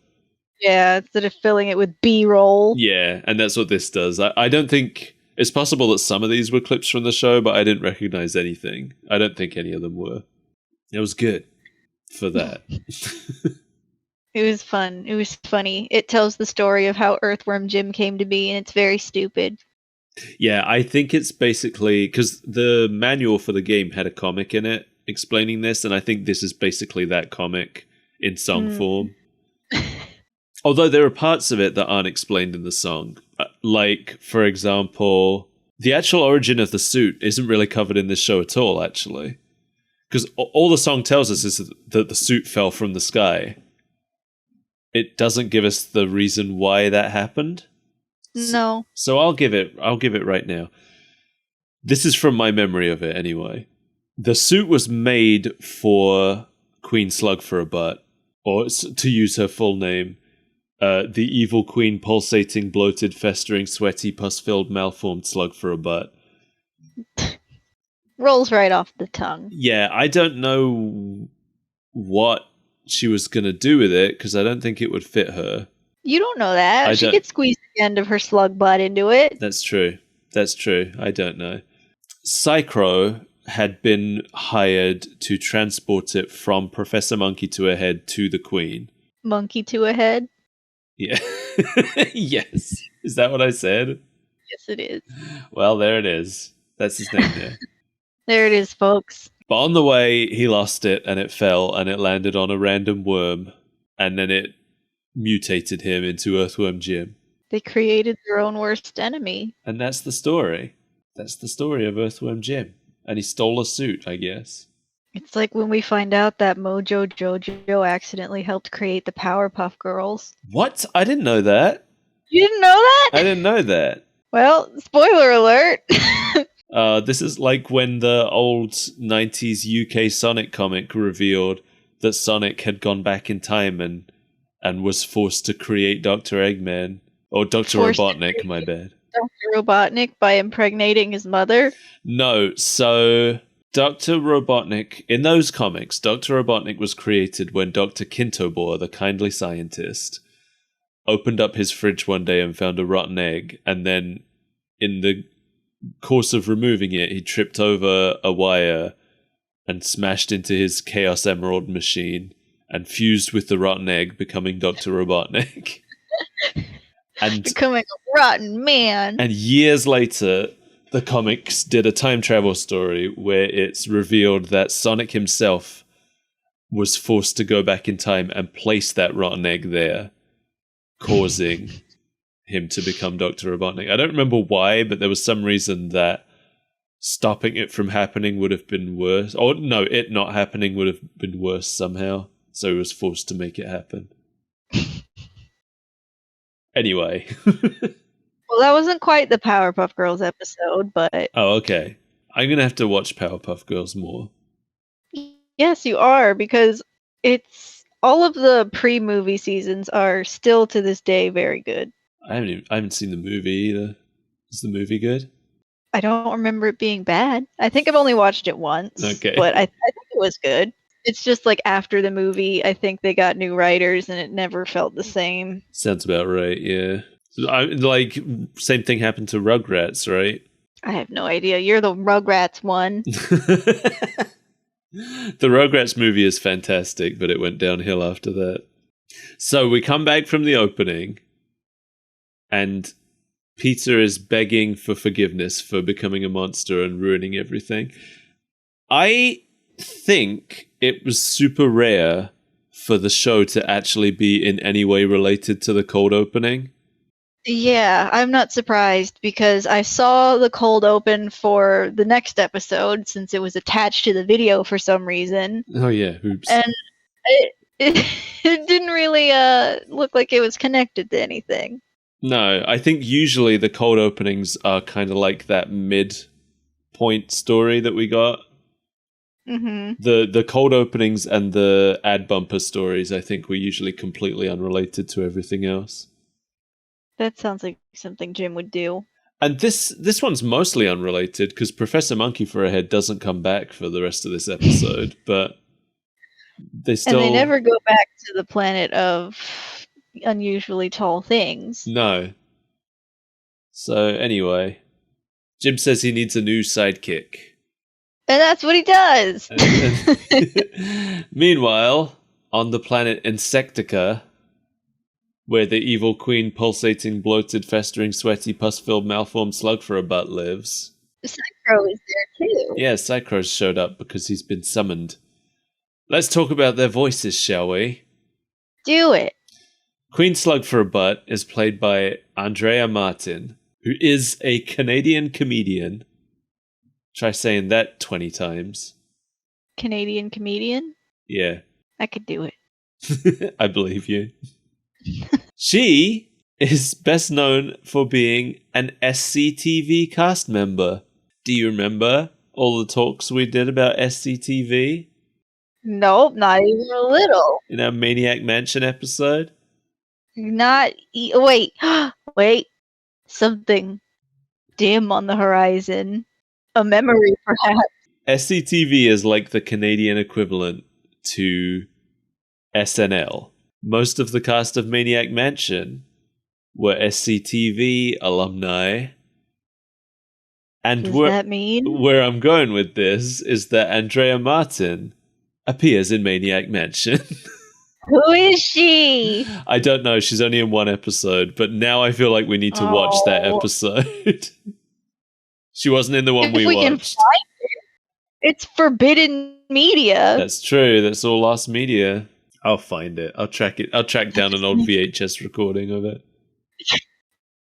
A: Yeah, instead of filling it with B-roll.
B: Yeah, and that's what this does. I don't think... It's possible that some of these were clips from the show, but I didn't recognize anything. I don't think any of them were. It was good for that.
A: It was fun. It was funny. It tells the story of how Earthworm Jim came to be, and it's very stupid.
B: Yeah, I think it's basically... Because the manual for the game had a comic in it explaining this, and I think this is basically that comic in song form. Although there are parts of it that aren't explained in the song. Like, for example, the actual origin of the suit isn't really covered in this show at all, actually. Because all the song tells us is that the suit fell from the sky. It doesn't give us the reason why that happened.
A: No.
B: So I'll give it right now. This is from my memory of it, anyway. The suit was made for Queen Slug for a Butt, or to use her full name, the evil queen pulsating, bloated, festering, sweaty, pus-filled, malformed slug for a butt.
A: Rolls right off the tongue.
B: Yeah, I don't know what she was going to do with it, because I don't think it would fit her.
A: You don't know that. She could squeeze the end of her slug butt into it.
B: That's true. I don't know. Psychro had been hired to transport it from Professor Monkey to a Head to the Queen.
A: Monkey to a Head?
B: Yeah. Yes. Is that what I said?
A: Yes, it is.
B: Well, there it is. That's his name there.
A: There it is, folks.
B: But on the way, he lost it, and it fell, and it landed on a random worm, and then it mutated him into Earthworm Jim.
A: They created their own worst enemy.
B: And that's the story. That's the story of Earthworm Jim. And he stole a suit, I guess.
A: It's like when we find out that Mojo Jojo accidentally helped create the Powerpuff Girls.
B: What? I didn't know that.
A: You didn't know that?
B: I didn't know that.
A: Well, spoiler alert.
B: This is like when the old 90s UK Sonic comic revealed that Sonic had gone back in time and was forced to create Dr. Eggman. Or Dr. Robotnik, my bad.
A: Dr. Robotnik by impregnating his mother?
B: No, so Dr. Robotnik, in those comics, Dr. Robotnik was created when Dr. Kintobor, the kindly scientist, opened up his fridge one day and found a rotten egg, and then in the course of removing it, he tripped over a wire and smashed into his Chaos Emerald machine and fused with the rotten egg, becoming Dr. Robotnik. And
A: becoming a rotten man.
B: And years later, the comics did a time travel story where it's revealed that Sonic himself was forced to go back in time and place that rotten egg there, causing him to become Dr. Robotnik. I don't remember why, but there was some reason that stopping it from happening would have been worse. Or no, it not happening would have been worse somehow. So he was forced to make it happen. Anyway.
A: Well, that wasn't quite the Powerpuff Girls episode, but...
B: Oh, okay. I'm going to have to watch Powerpuff Girls more.
A: Yes, you are, because it's... all of the pre-movie seasons are still, to this day, very good.
B: I haven't seen the movie either. Is the movie good?
A: I don't remember it being bad. I think I've only watched it once.
B: Okay.
A: But I think it was good. It's just like after the movie, I think they got new writers and it never felt the same.
B: Sounds about right, yeah. Like, same thing happened to Rugrats, right?
A: I have no idea. You're the Rugrats one.
B: The Rugrats movie is fantastic, but it went downhill after that. So we come back from the opening, and Peter is begging for forgiveness for becoming a monster and ruining everything. I think it was super rare for the show to actually be in any way related to the cold opening.
A: Yeah, I'm not surprised because I saw the cold open for the next episode since it was attached to the video for some reason.
B: Oh yeah, oops.
A: And it didn't really look like it was connected to anything.
B: No, I think usually the cold openings are kind of like that mid-point story that we got.
A: Mm-hmm.
B: The cold openings and the ad bumper stories, I think, were usually completely unrelated to everything else.
A: That sounds like something Jim would do.
B: And this one's mostly unrelated because Professor Monkey for a Head doesn't come back for the rest of this episode, but they still...
A: And they never go back to the planet of unusually tall things.
B: No. So anyway, Jim says he needs a new sidekick.
A: And that's what he does!
B: Meanwhile, on the planet Insectica, where the evil queen pulsating, bloated, festering, sweaty, pus-filled, malformed slug for a butt lives.
A: Psycho is there too.
B: Yeah, Psychro's showed up because he's been summoned. Let's talk about their voices, shall we?
A: Do it.
B: Queen Slug for a Butt is played by Andrea Martin, who is a Canadian comedian. Try saying that 20 times.
A: Canadian comedian?
B: Yeah.
A: I could do it.
B: I believe you. She is best known for being an SCTV cast member. Do you remember all the talks we did about SCTV?
A: Nope, not even a little.
B: In our Maniac Mansion episode?
A: Wait. Wait. Something dim on the horizon. A memory, perhaps.
B: SCTV is like the Canadian equivalent to SNL. Most of the cast of Maniac Mansion were SCTV alumni. And
A: Does that mean?
B: Where I'm going with this is that Andrea Martin appears in Maniac Mansion.
A: Who is she?
B: I don't know. She's only in one episode, but now I feel like we need to watch that episode. She wasn't in the one we watched.
A: Can find it. It's forbidden media.
B: That's true. That's all lost media. I'll find it. I'll track it. I'll track down an old VHS recording of it.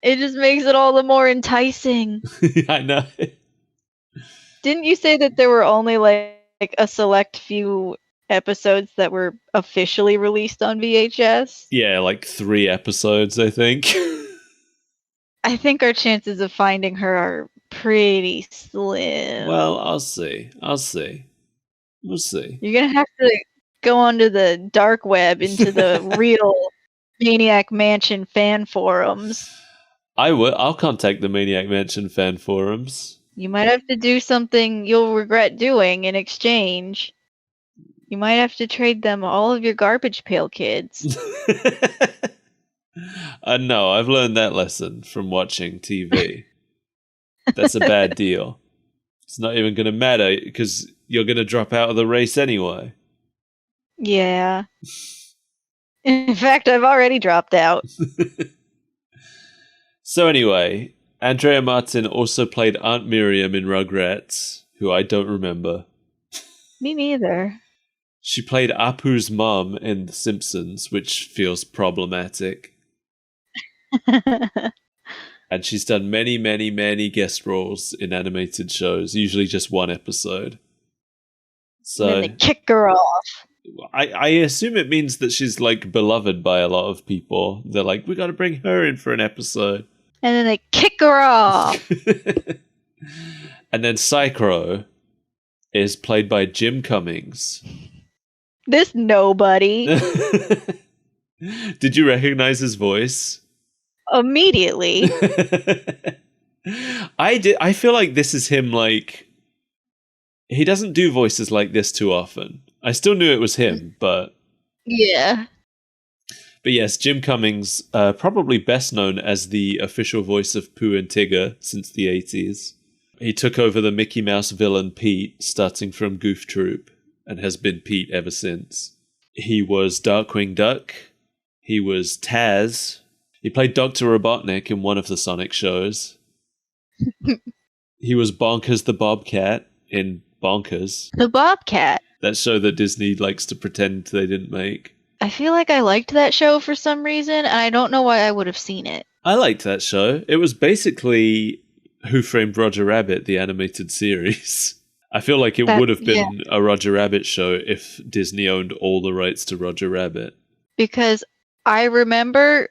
A: It just makes it all the more enticing.
B: I know.
A: Didn't you say that there were only like a select few episodes that were officially released on VHS?
B: Yeah, like 3 episodes, I think.
A: I think our chances of finding her are pretty slim.
B: Well, I'll see. We'll see.
A: You're gonna have to go onto the dark web into the real Maniac Mansion fan forums.
B: I'll contact the Maniac Mansion fan forums.
A: You might have to do something you'll regret doing in exchange. You might have to trade them all of your Garbage Pail Kids.
B: No, I've learned that lesson from watching TV. That's a bad deal. It's not even going to matter because you're going to drop out of the race anyway.
A: Yeah. In fact, I've already dropped out.
B: So anyway, Andrea Martin also played Aunt Miriam in Rugrats, who I don't remember.
A: Me neither.
B: She played Apu's mom in The Simpsons, which feels problematic. And she's done many, many, many guest roles in animated shows, usually just one episode. So
A: And then they kick her off.
B: I assume it means that she's like beloved by a lot of people. They're like, we got to bring her in for an episode.
A: And then they kick her off.
B: And then Psychro is played by Jim Cummings.
A: This nobody.
B: Did you recognize his voice?
A: Immediately.
B: I did. I feel like this is him. Like, he doesn't do voices like this too often. I still knew it was him, but
A: Yeah.
B: But yes, Jim Cummings, probably best known as the official voice of Pooh and Tigger since the 80s. He took over the Mickey Mouse villain Pete, starting from Goof Troop, and has been Pete ever since. He was Darkwing Duck. He was Taz. He played Dr. Robotnik in one of the Sonic shows. He was Bonkers the Bobcat in Bonkers.
A: The Bobcat.
B: That show that Disney likes to pretend they didn't make.
A: I feel like I liked that show for some reason, and I don't know why I would have seen it.
B: I liked that show. It was basically Who Framed Roger Rabbit, the animated series. I feel like it would have been a Roger Rabbit show if Disney owned all the rights to Roger Rabbit.
A: Because I remember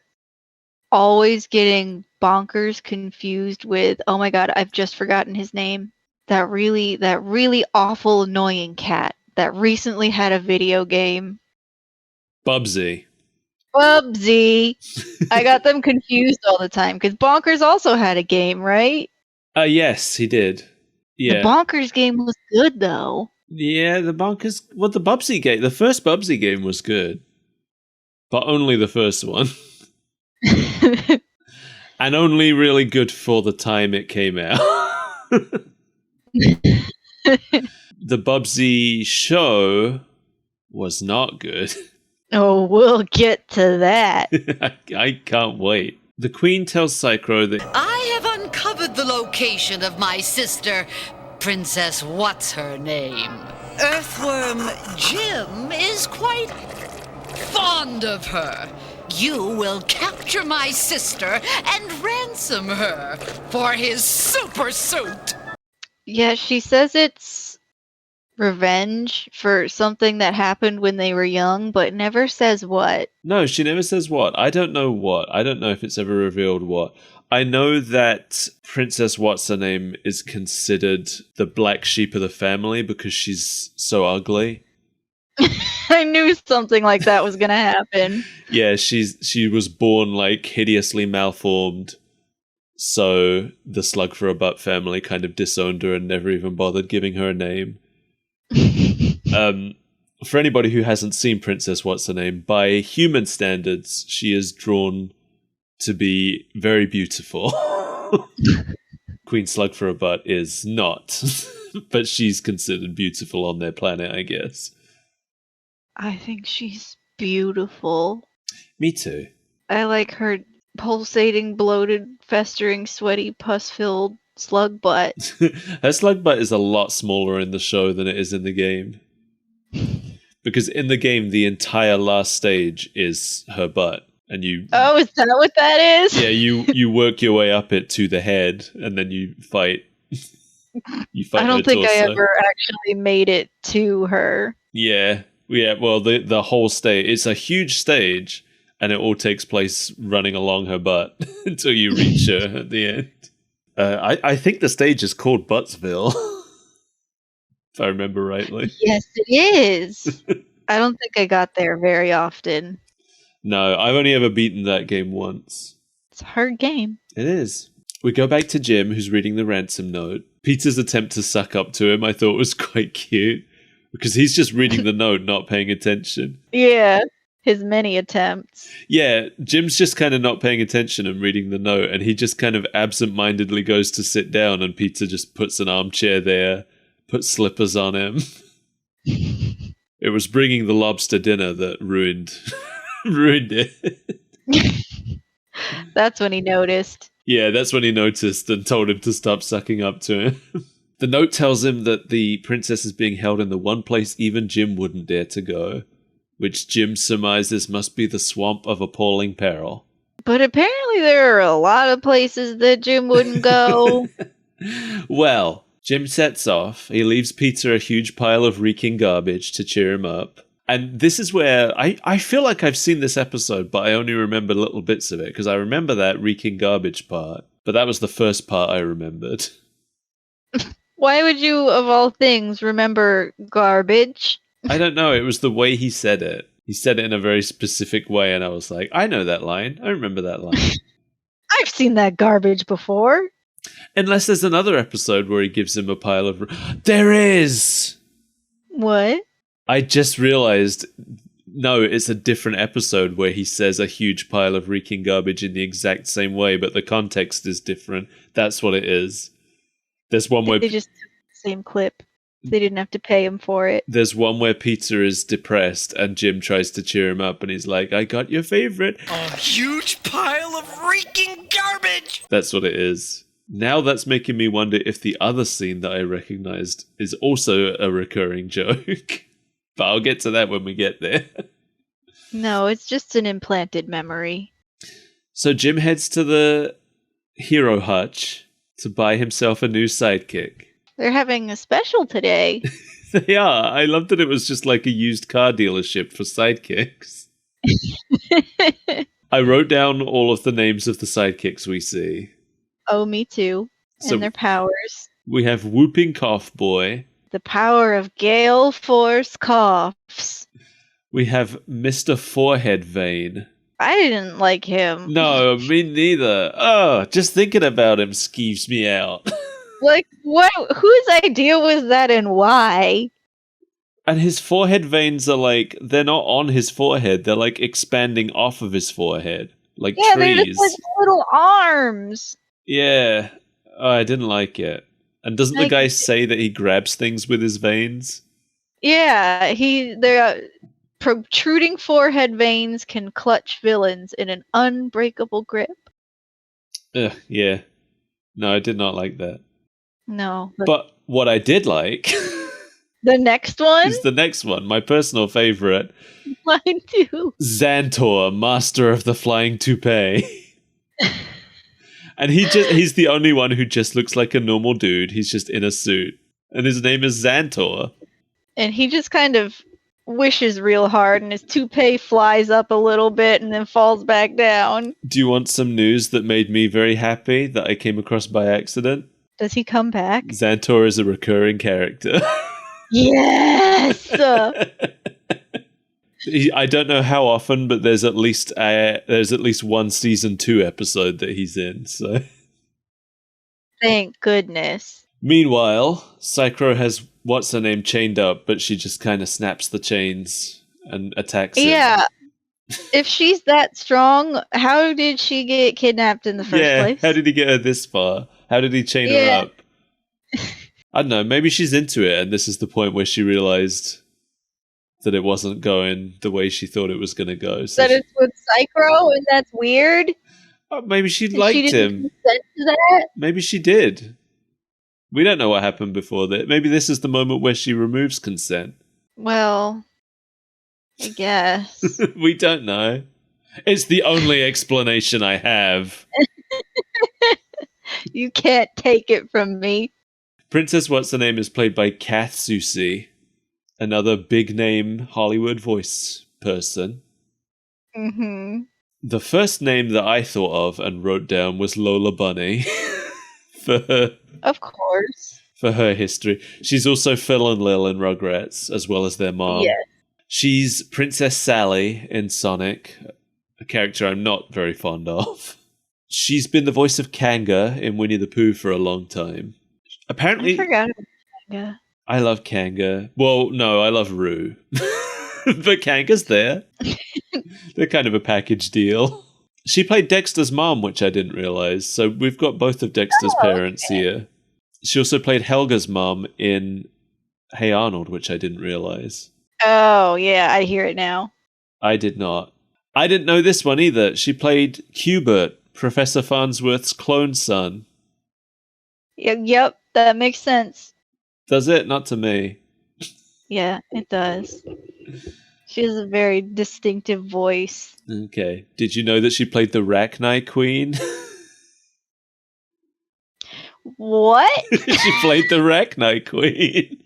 A: always getting Bonkers confused with, oh my god, I've just forgotten his name. That really awful, annoying cat that recently had a video game.
B: Bubsy.
A: I got them confused all the time because Bonkers also had a game, right?
B: Yes, he did. Yeah.
A: The Bonkers game was good though.
B: Yeah, the Bubsy game, the first Bubsy game was good. But only the first one. And only really good for the time it came out. The Bubsy show was not good.
A: Oh, we'll get to that.
B: I can't wait. The Queen tells Psychro that
G: I have uncovered the location of my sister, Princess What's-Her-Name. Earthworm Jim is quite fond of her. You will capture my sister and ransom her for his super suit.
A: Yeah, she says it's revenge for something that happened when they were young, but never says what.
B: No, she never says what. I don't know what. I don't know if it's ever revealed what. I know that Princess What's-Her-Name is considered the black sheep of the family because she's so ugly.
A: I knew something like that was going to happen.
B: Yeah, she was born like hideously malformed. So the Slug for a Butt family kind of disowned her and never even bothered giving her a name. For anybody who hasn't seen Princess What's-Her-Name, by human standards, she is drawn to be very beautiful. Queen Slug for a Butt is not, but she's considered beautiful on their planet, I guess.
A: I think she's beautiful.
B: Me too.
A: I like her pulsating, bloated, festering, sweaty, pus-filled slug butt.
B: Her slug butt is a lot smaller in the show than it is in the game. Because in the game, the entire last stage is her butt. And you...
A: Oh, is that what that is?
B: Yeah, you work your way up it to the head, and then you fight. You fight
A: I don't
B: her
A: think I
B: torso.
A: ever actually made it to her.
B: Yeah, well, the whole stage, it's a huge stage, and it all takes place running along her butt until you reach her at the end. I think the stage is called Buttsville, if I remember rightly.
A: Yes, it is. I don't think I got there very often.
B: No, I've only ever beaten that game once.
A: It's a hard game.
B: It is. We go back to Jim, who's reading the ransom note. Peter's attempt to suck up to him I thought was quite cute, because he's just reading the note, not paying attention.
A: Yeah, his many attempts.
B: Yeah, Jim's just kind of not paying attention and reading the note, and he just kind of absent-mindedly goes to sit down, and Peter just puts an armchair there, puts slippers on him. It was bringing the lobster dinner that ruined it.
A: That's when he noticed.
B: Yeah, that's when he noticed and told him to stop sucking up to him. The note tells him that the princess is being held in the one place even Jim wouldn't dare to go, which Jim surmises must be the swamp of appalling peril.
A: But apparently there are a lot of places that Jim wouldn't go.
B: Well, Jim sets off. He leaves Peter a huge pile of reeking garbage to cheer him up. And this is where I feel like I've seen this episode, but I only remember little bits of it, because I remember that reeking garbage part. But that was the first part I remembered.
A: Why would you, of all things, remember garbage?
B: I don't know. It was the way he said it. He said it in a very specific way, and I was like, I know that line. I remember that line.
A: I've seen that garbage before.
B: Unless there's another episode where he gives him a pile of... There is!
A: What?
B: I just realized No, it's a different episode where he says a huge pile of reeking garbage in the exact same way, but the context is different. That's what it is. There's one where
A: They just took the same clip. They didn't have to pay him for it.
B: there's one where Peter is depressed and Jim tries to cheer him up and he's like, I got your favorite.
C: A huge pile of reeking garbage!
B: That's what it is. Now that's making me wonder if the other scene that I recognized is also a recurring joke. But I'll get to that when we get there.
A: No, it's just an implanted memory.
B: So Jim heads to the hero hutch to buy himself a new sidekick.
A: They're having a special today.
B: They are. I love that it was just like a used car dealership for sidekicks. I wrote down all of the names of the sidekicks we see.
A: Oh, me too.
B: So-
A: And their powers.
B: We have Whooping Cough Boy.
A: The power of gale force coughs.
B: We have Mr. Forehead Vein.
A: I didn't like him.
B: No, me neither. Oh, just thinking about him skeeves me out.
A: Like, what? Whose idea was that and why?
B: And his forehead veins are like, they're not on his forehead. They're like expanding off of his forehead. Like
A: Yeah, they're
B: trees.
A: just like little arms.
B: Yeah. Oh, I didn't like it. And doesn't the
A: Like-
B: guy say that he grabs things with his veins?
A: Yeah, their protruding forehead veins can clutch villains in an unbreakable grip.
B: Ugh, yeah. No, I did not like that.
A: No.
B: But what I did like
A: The next one?
B: is the next one, my personal favorite.
A: Mine too.
B: Xantor, Master of the Flying Toupee. And he's the only one who just looks like a normal dude. He's just in a suit. And his name is Xantor.
A: And he just kind of wishes real hard, and his toupee flies up a little bit and then falls back down.
B: Do you want some news that made me very happy that I came across by accident?
A: Does he come back?
B: Xantor is a recurring character.
A: Yes!
B: I don't know how often, but there's at least one season 2 episode that he's in. So,
A: Thank goodness.
B: meanwhile, Psychro has what's her name chained up, but she just kind of snaps the chains and attacks him.
A: Yeah. If she's that strong, how did she get kidnapped in the first place?
B: How did he get her this far? How did he chain her
A: Yeah.
B: up? I don't know. Maybe she's into it, and this is the point where she realized that it wasn't going the way she thought it was going to go. So
A: That it's with Psychro, and that's weird.
B: maybe she
A: And
B: liked
A: she didn't
B: him.
A: consent to that.
B: Maybe she did. We don't know what happened before that. Maybe this is the moment where she removes consent.
A: Well, I guess.
B: We don't know. It's the only explanation I have.
A: You can't take it from me.
B: Princess What's Her Name is played by Kath Soucie, another big name Hollywood voice person.
A: Mm-hmm.
B: The first name that I thought of and wrote down was Lola Bunny
A: Of course.
B: for her history. She's also Phil and Lil in Rugrats, as well as their mom.
A: Yes.
B: She's Princess Sally in Sonic, a character I'm not very fond of. She's been the voice of Kanga in Winnie the Pooh for a long time.
A: I
B: Apparently,
A: forgot about Kanga.
B: I love Kanga. Well, no, I love Roo. But Kanga's there. They're kind of a package deal. She played Dexter's mom, which I didn't realize. So we've got both of Dexter's parents here. She also played Helga's mom in Hey Arnold, which I didn't realize.
A: Oh, yeah, I hear it now.
B: I did not. I didn't know this one either. She played Cubert, Professor Farnsworth's clone son.
A: Yep, that makes sense.
B: Does it? Not to me.
A: Yeah, it does. She has a very distinctive voice.
B: Okay. Did you know that she played the Rachni Queen?
A: What?
B: She played the Rachni Queen.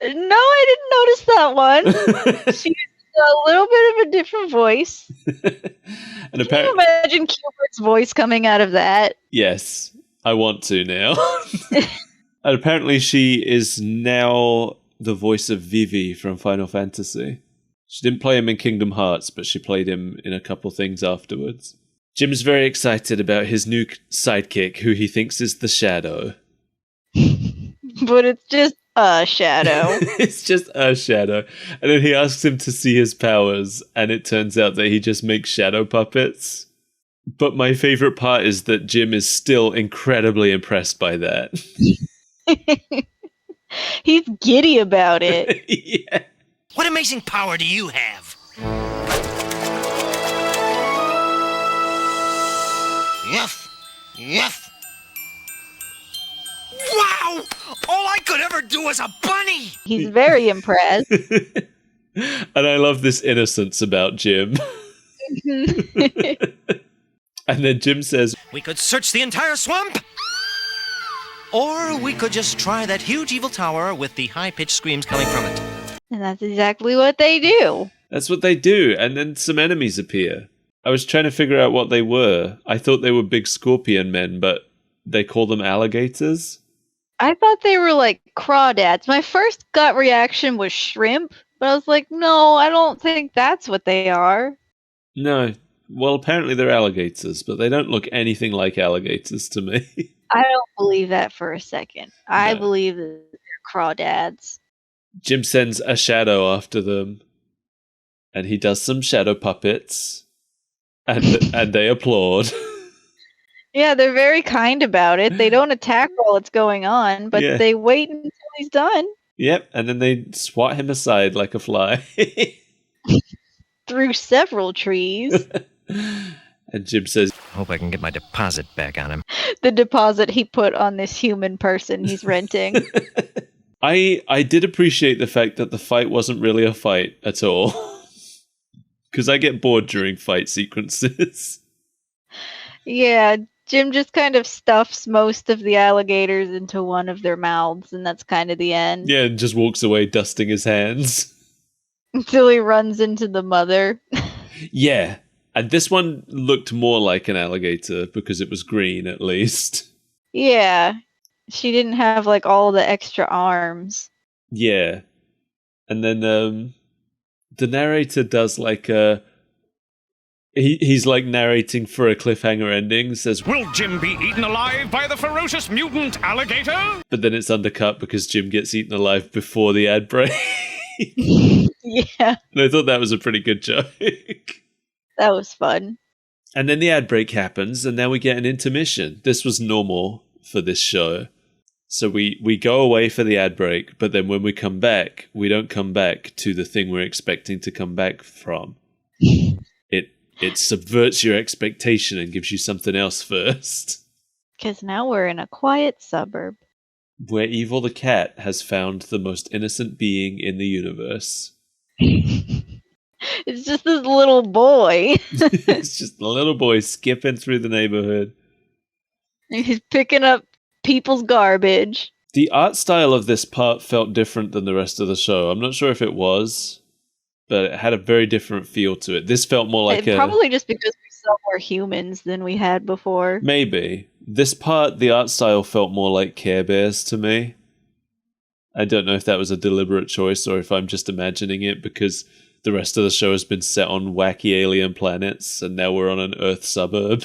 A: No, I didn't notice that one. She's a little bit of a different voice.
B: And
A: Can you
B: apparently,
A: imagine Cubert's voice coming out of that?
B: yes, I want to now. And apparently, she is now the voice of Vivi from Final Fantasy. She didn't play him in Kingdom Hearts, but she played him in a couple things afterwards. Jim's very excited about his new sidekick, who he thinks is the Shadow.
A: But it's just a shadow.
B: It's just a shadow. And then he asks him to see his powers, and it turns out that he just makes shadow puppets. But my favorite part is that Jim is still incredibly impressed by that.
A: He's giddy about it.
B: Yeah.
C: What amazing power do you have? Yuff! Yuff! Wow! All I could ever do was a bunny!
A: He's very impressed.
B: And I love this innocence about Jim. And then Jim says,
C: We could search the entire swamp! Or we could just try that huge evil tower with the high-pitched screams coming from it.
A: And that's exactly what they do.
B: that's what they do. And then some enemies appear. I was trying to figure out what they were. I thought they were big scorpion men, but they call them alligators.
A: I thought they were like crawdads. My first gut reaction was shrimp, but I was like, no, I don't think that's what they are.
B: No. Well, apparently they're alligators, but they don't look anything like alligators to me.
A: I don't believe that for a second. I
B: No.
A: believe that they're crawdads.
B: Jim sends a shadow after them, and he does some shadow puppets, and they applaud.
A: Yeah, they're very kind about it. They don't attack while it's going on, but
B: Yeah.
A: they wait until he's done.
B: Yep, and then they swat him aside like a fly.
A: Through several trees.
B: And Jim says,
C: Hope I can get my deposit back on him.
A: The deposit he put on this human person he's renting.
B: I did appreciate the fact that the fight wasn't really a fight at all. Because I get bored during fight sequences.
A: Yeah, Jim just kind of stuffs most of the alligators into one of their mouths, and that's kind of the end.
B: Yeah, and just walks away dusting his hands.
A: Until he runs into the mother.
B: Yeah, and this one looked more like an alligator because it was green at least.
A: Yeah, she didn't have like all the extra arms.
B: Yeah. And then the narrator does like a... He's like narrating for a cliffhanger ending, says,
C: Will Jim be eaten alive by the ferocious mutant alligator?
B: but then it's undercut because Jim gets eaten alive before the ad break.
A: Yeah,
B: And I thought that was a pretty good joke.
A: that was fun.
B: And then the ad break happens, and now we get an intermission. This was normal for this show. So we go away for the ad break, but then when we come back, we don't come back to the thing we're expecting to come back from. It subverts your expectation and gives you something else first.
A: Because now we're in a quiet suburb.
B: Where Evil the cat has found the most innocent being in the universe.
A: It's just this little boy.
B: It's just a little boy skipping through the neighborhood.
A: He's picking up people's garbage.
B: The art style of this part felt different than the rest of the show. I'm not sure if it was, but it had a very different feel to it. This felt more like
A: Probably just because we saw more humans than we had before.
B: Maybe. This part, the art style felt more like Care Bears to me. I don't know if that was a deliberate choice or if I'm just imagining it because the rest of the show has been set on wacky alien planets and now we're on an Earth suburb.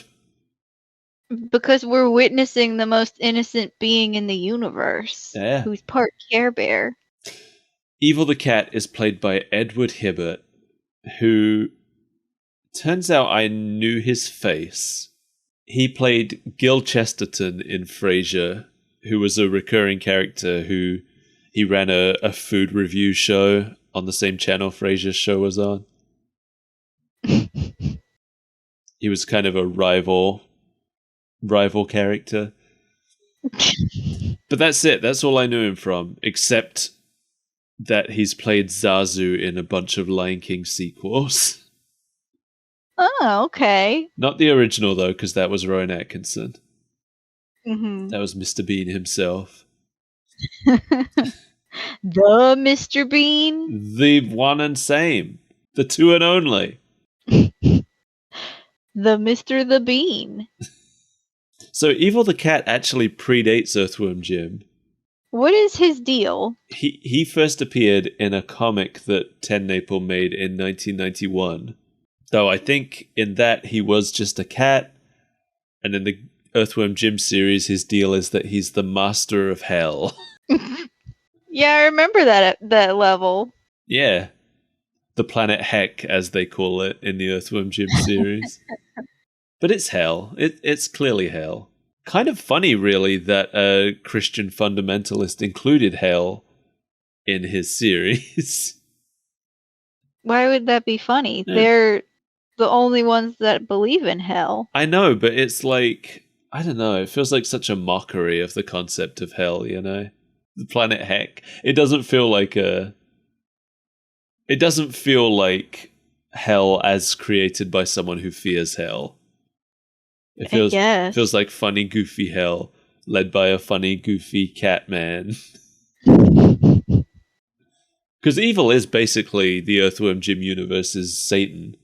A: Because we're witnessing the most innocent being in the universe.
B: Yeah.
A: Who's part Care Bear.
B: Evil the cat is played by Edward Hibbert, who turns out I knew his face. He played Gil Chesterton in Frasier, who was a recurring character who he ran a food review show on the same channel Frasier's show was on. He was kind of a rival character. But that's it. That's all I knew him from, except that he's played Zazu in a bunch of Lion King sequels.
A: Oh, okay.
B: Not the original, though, because that was Rowan Atkinson.
A: Mm-hmm.
B: That was Mr. Bean himself.
A: The Mr. Bean?
B: The one and same. The two and only.
A: The Mr. the Bean.
B: So Evil the Cat actually predates Earthworm Jim.
A: What is his deal?
B: He first appeared in a comic that Ten Naples made in 1991. Though I think in that he was just a cat. And in the Earthworm Jim series, his deal is that he's the master of hell.
A: Yeah, I remember that level.
B: Yeah. The planet Heck, as they call it in the Earthworm Jim series. But it's hell. It's clearly hell. Kind of funny, really, that a Christian fundamentalist included hell in his series.
A: Why would that be funny?
B: Yeah.
A: They're the only ones that believe in hell.
B: I know, but it's like, I don't know, it feels like such a mockery of the concept of hell, you know? The planet Heck. It doesn't feel like hell as created by someone who fears hell. It feels like funny, goofy hell, led by a funny, goofy cat man. Because evil is basically the Earthworm Jim universe's Satan.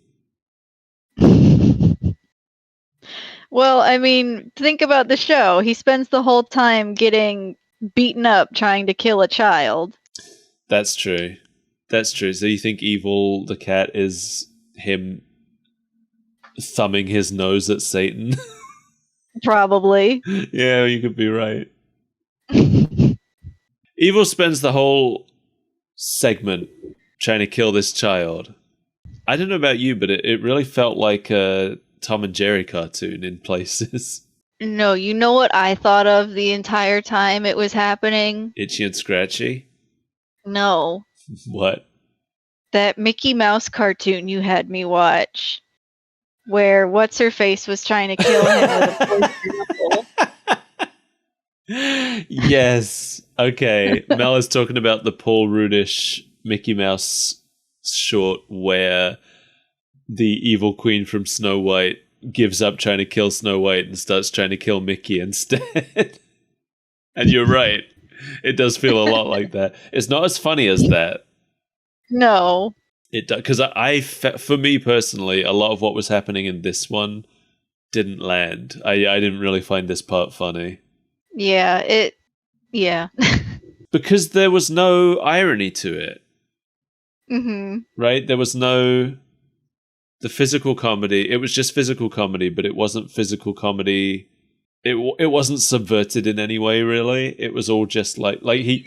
A: Well, I mean, think about the show. He spends the whole time getting beaten up trying to kill a child.
B: That's true. That's true. So you think Evil the cat is him thumbing his nose at Satan?
A: Probably.
B: Yeah, you could be right. Evil spends the whole segment trying to kill this child. I don't know about you, but it really felt like a Tom and Jerry cartoon in places.
A: No, you know what I thought of the entire time it was happening?
B: Itchy and Scratchy?
A: No.
B: What?
A: That Mickey Mouse cartoon you had me watch, where What's-Her-Face was trying to kill him with a poison apple.
B: Yes. Okay. Mel is talking about the Paul Rudish Mickey Mouse short where the evil queen from Snow White gives up trying to kill Snow White and starts trying to kill Mickey instead. And you're right. It does feel a lot like that. It's not as funny as that.
A: No.
B: It does, because for me personally, a lot of what was happening in this one didn't land. I didn't really find this part funny.
A: Yeah, yeah.
B: Because there was no irony to it.
A: Mm-hmm.
B: Right? There was no... The physical comedy, it was just physical comedy, but it wasn't physical comedy. It wasn't subverted in any way, really. It was all just like he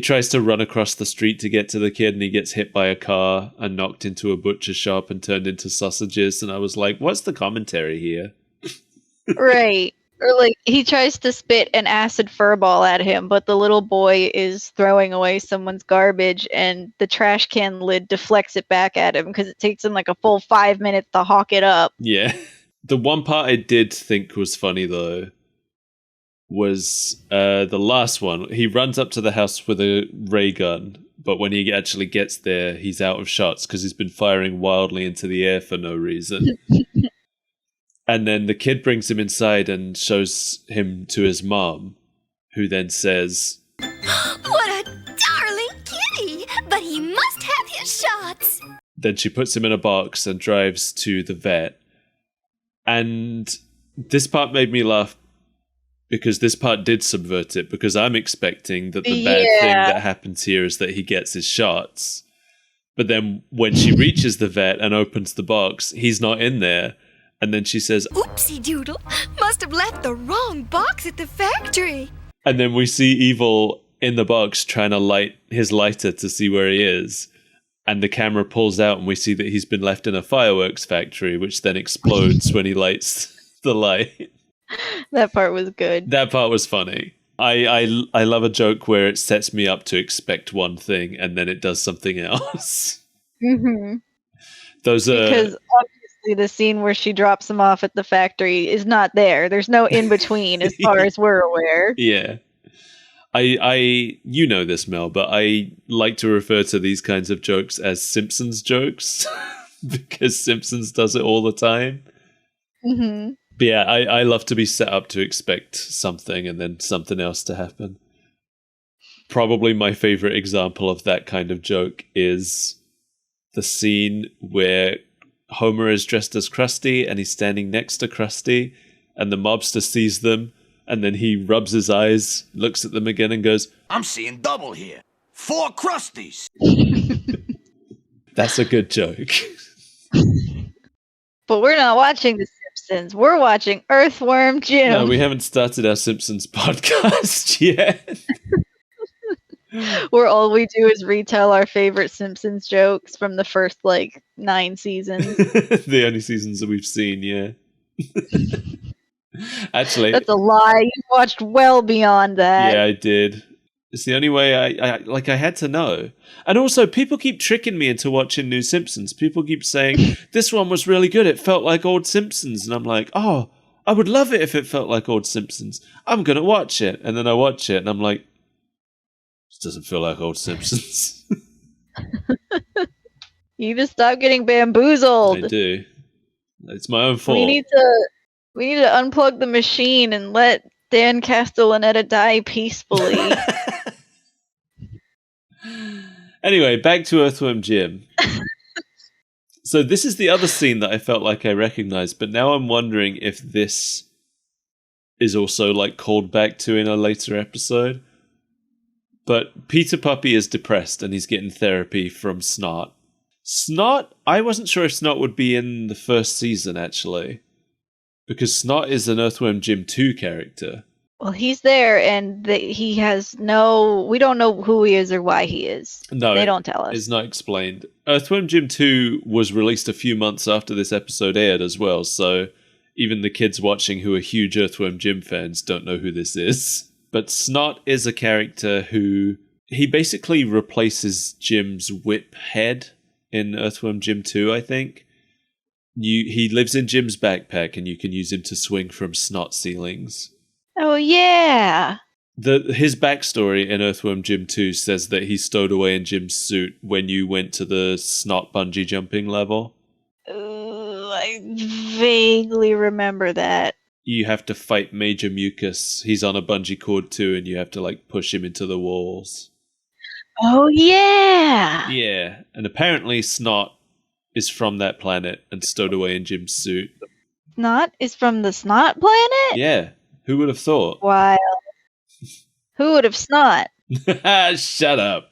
B: tries to run across the street to get to the kid, and he gets hit by a car and knocked into a butcher shop and turned into sausages. And I was like, what's the commentary here?
A: Right. Or like he tries to spit an acid furball at him, but the little boy is throwing away someone's garbage and the trash can lid deflects it back at him because it takes him like a full 5 minutes to hawk it up.
B: Yeah. The one part I did think was funny, though, was the last one. He runs up to the house with a ray gun, but when he actually gets there, he's out of shots because he's been firing wildly into the air for no reason. And then the kid brings him inside and shows him to his mom, who then says,
E: What a darling kitty! But he must have his shots!
B: Then she puts him in a box and drives to the vet. And this part made me laugh because this part did subvert it, because I'm expecting that the bad thing that happens here is that he gets his shots. But then when she reaches the vet and opens the box, he's not in there. And then she says,
E: Oopsie doodle, must have left the wrong box at the factory.
B: And then we see Evil in the box trying to light his lighter to see where he is. And the camera pulls out and we see that he's been left in a fireworks factory, which then explodes when he lights the light.
A: That part was good.
B: That part was funny. I love a joke where it sets me up to expect one thing and then it does something else.
A: Mm-hmm.
B: Those are...
A: Because obviously the scene where she drops him off at the factory is not there. There's no in-between as far as we're aware.
B: Yeah. You know this, Mel, but I like to refer to these kinds of jokes as Simpsons jokes because Simpsons does it all the time.
A: Mm-hmm.
B: But yeah, I love to be set up to expect something and then something else to happen. Probably my favorite example of that kind of joke is the scene where Homer is dressed as Krusty and he's standing next to Krusty and the mobster sees them. And then he rubs his eyes, looks at them again and goes,
C: I'm seeing double here. 4 Krusties.
B: That's a good joke.
A: But we're not watching The Simpsons. We're watching Earthworm Jim.
B: No, we haven't started our Simpsons podcast yet.
A: Where all we do is retell our favorite Simpsons jokes from the first, 9 seasons.
B: The only seasons that we've seen, yeah. Actually,
A: That's a lie. You watched well beyond that.
B: yeah, I did. It's the only way I had to know. And also, people keep tricking me into watching new Simpsons. People keep saying, this one was really good. It felt like old Simpsons. And I'm like, oh, I would love it if it felt like old Simpsons. I'm going to watch it. And then I watch it and I'm like, this doesn't feel like old Simpsons.
A: You just stop getting bamboozled.
B: I do. It's my own fault.
A: We need to unplug the machine and let Dan Castellaneta die peacefully.
B: Anyway, back to Earthworm Jim. So this is the other scene that I felt like I recognized, but now I'm wondering if this is also called back to in a later episode. But Peter Puppy is depressed and he's getting therapy from Snot. Snot, I wasn't sure if Snot would be in the first season, actually. Because Snot is an Earthworm Jim 2 character.
A: Well, he's there, and he has we don't know who he is or why he is.
B: No,
A: they don't tell us.
B: It's not explained. Earthworm Jim 2 was released a few months after this episode aired as well, so even the kids watching who are huge Earthworm Jim fans don't know who this is. But Snot is a character who... he basically replaces Jim's whip head in Earthworm Jim 2, I think. He lives in Jim's backpack, and you can use him to swing from snot ceilings.
A: Oh, yeah!
B: His backstory in Earthworm Jim 2 says that he stowed away in Jim's suit when you went to the snot bungee jumping level.
A: I vaguely remember that.
B: You have to fight Major Mucus. He's on a bungee cord too, and you have to push him into the walls.
A: Oh, yeah!
B: Yeah, and apparently Snot is from that planet and stowed away in Jim's suit.
A: Snot is from the Snot planet?
B: Yeah, who would have thought?
A: Wild. Who would have Snot?
B: Shut up.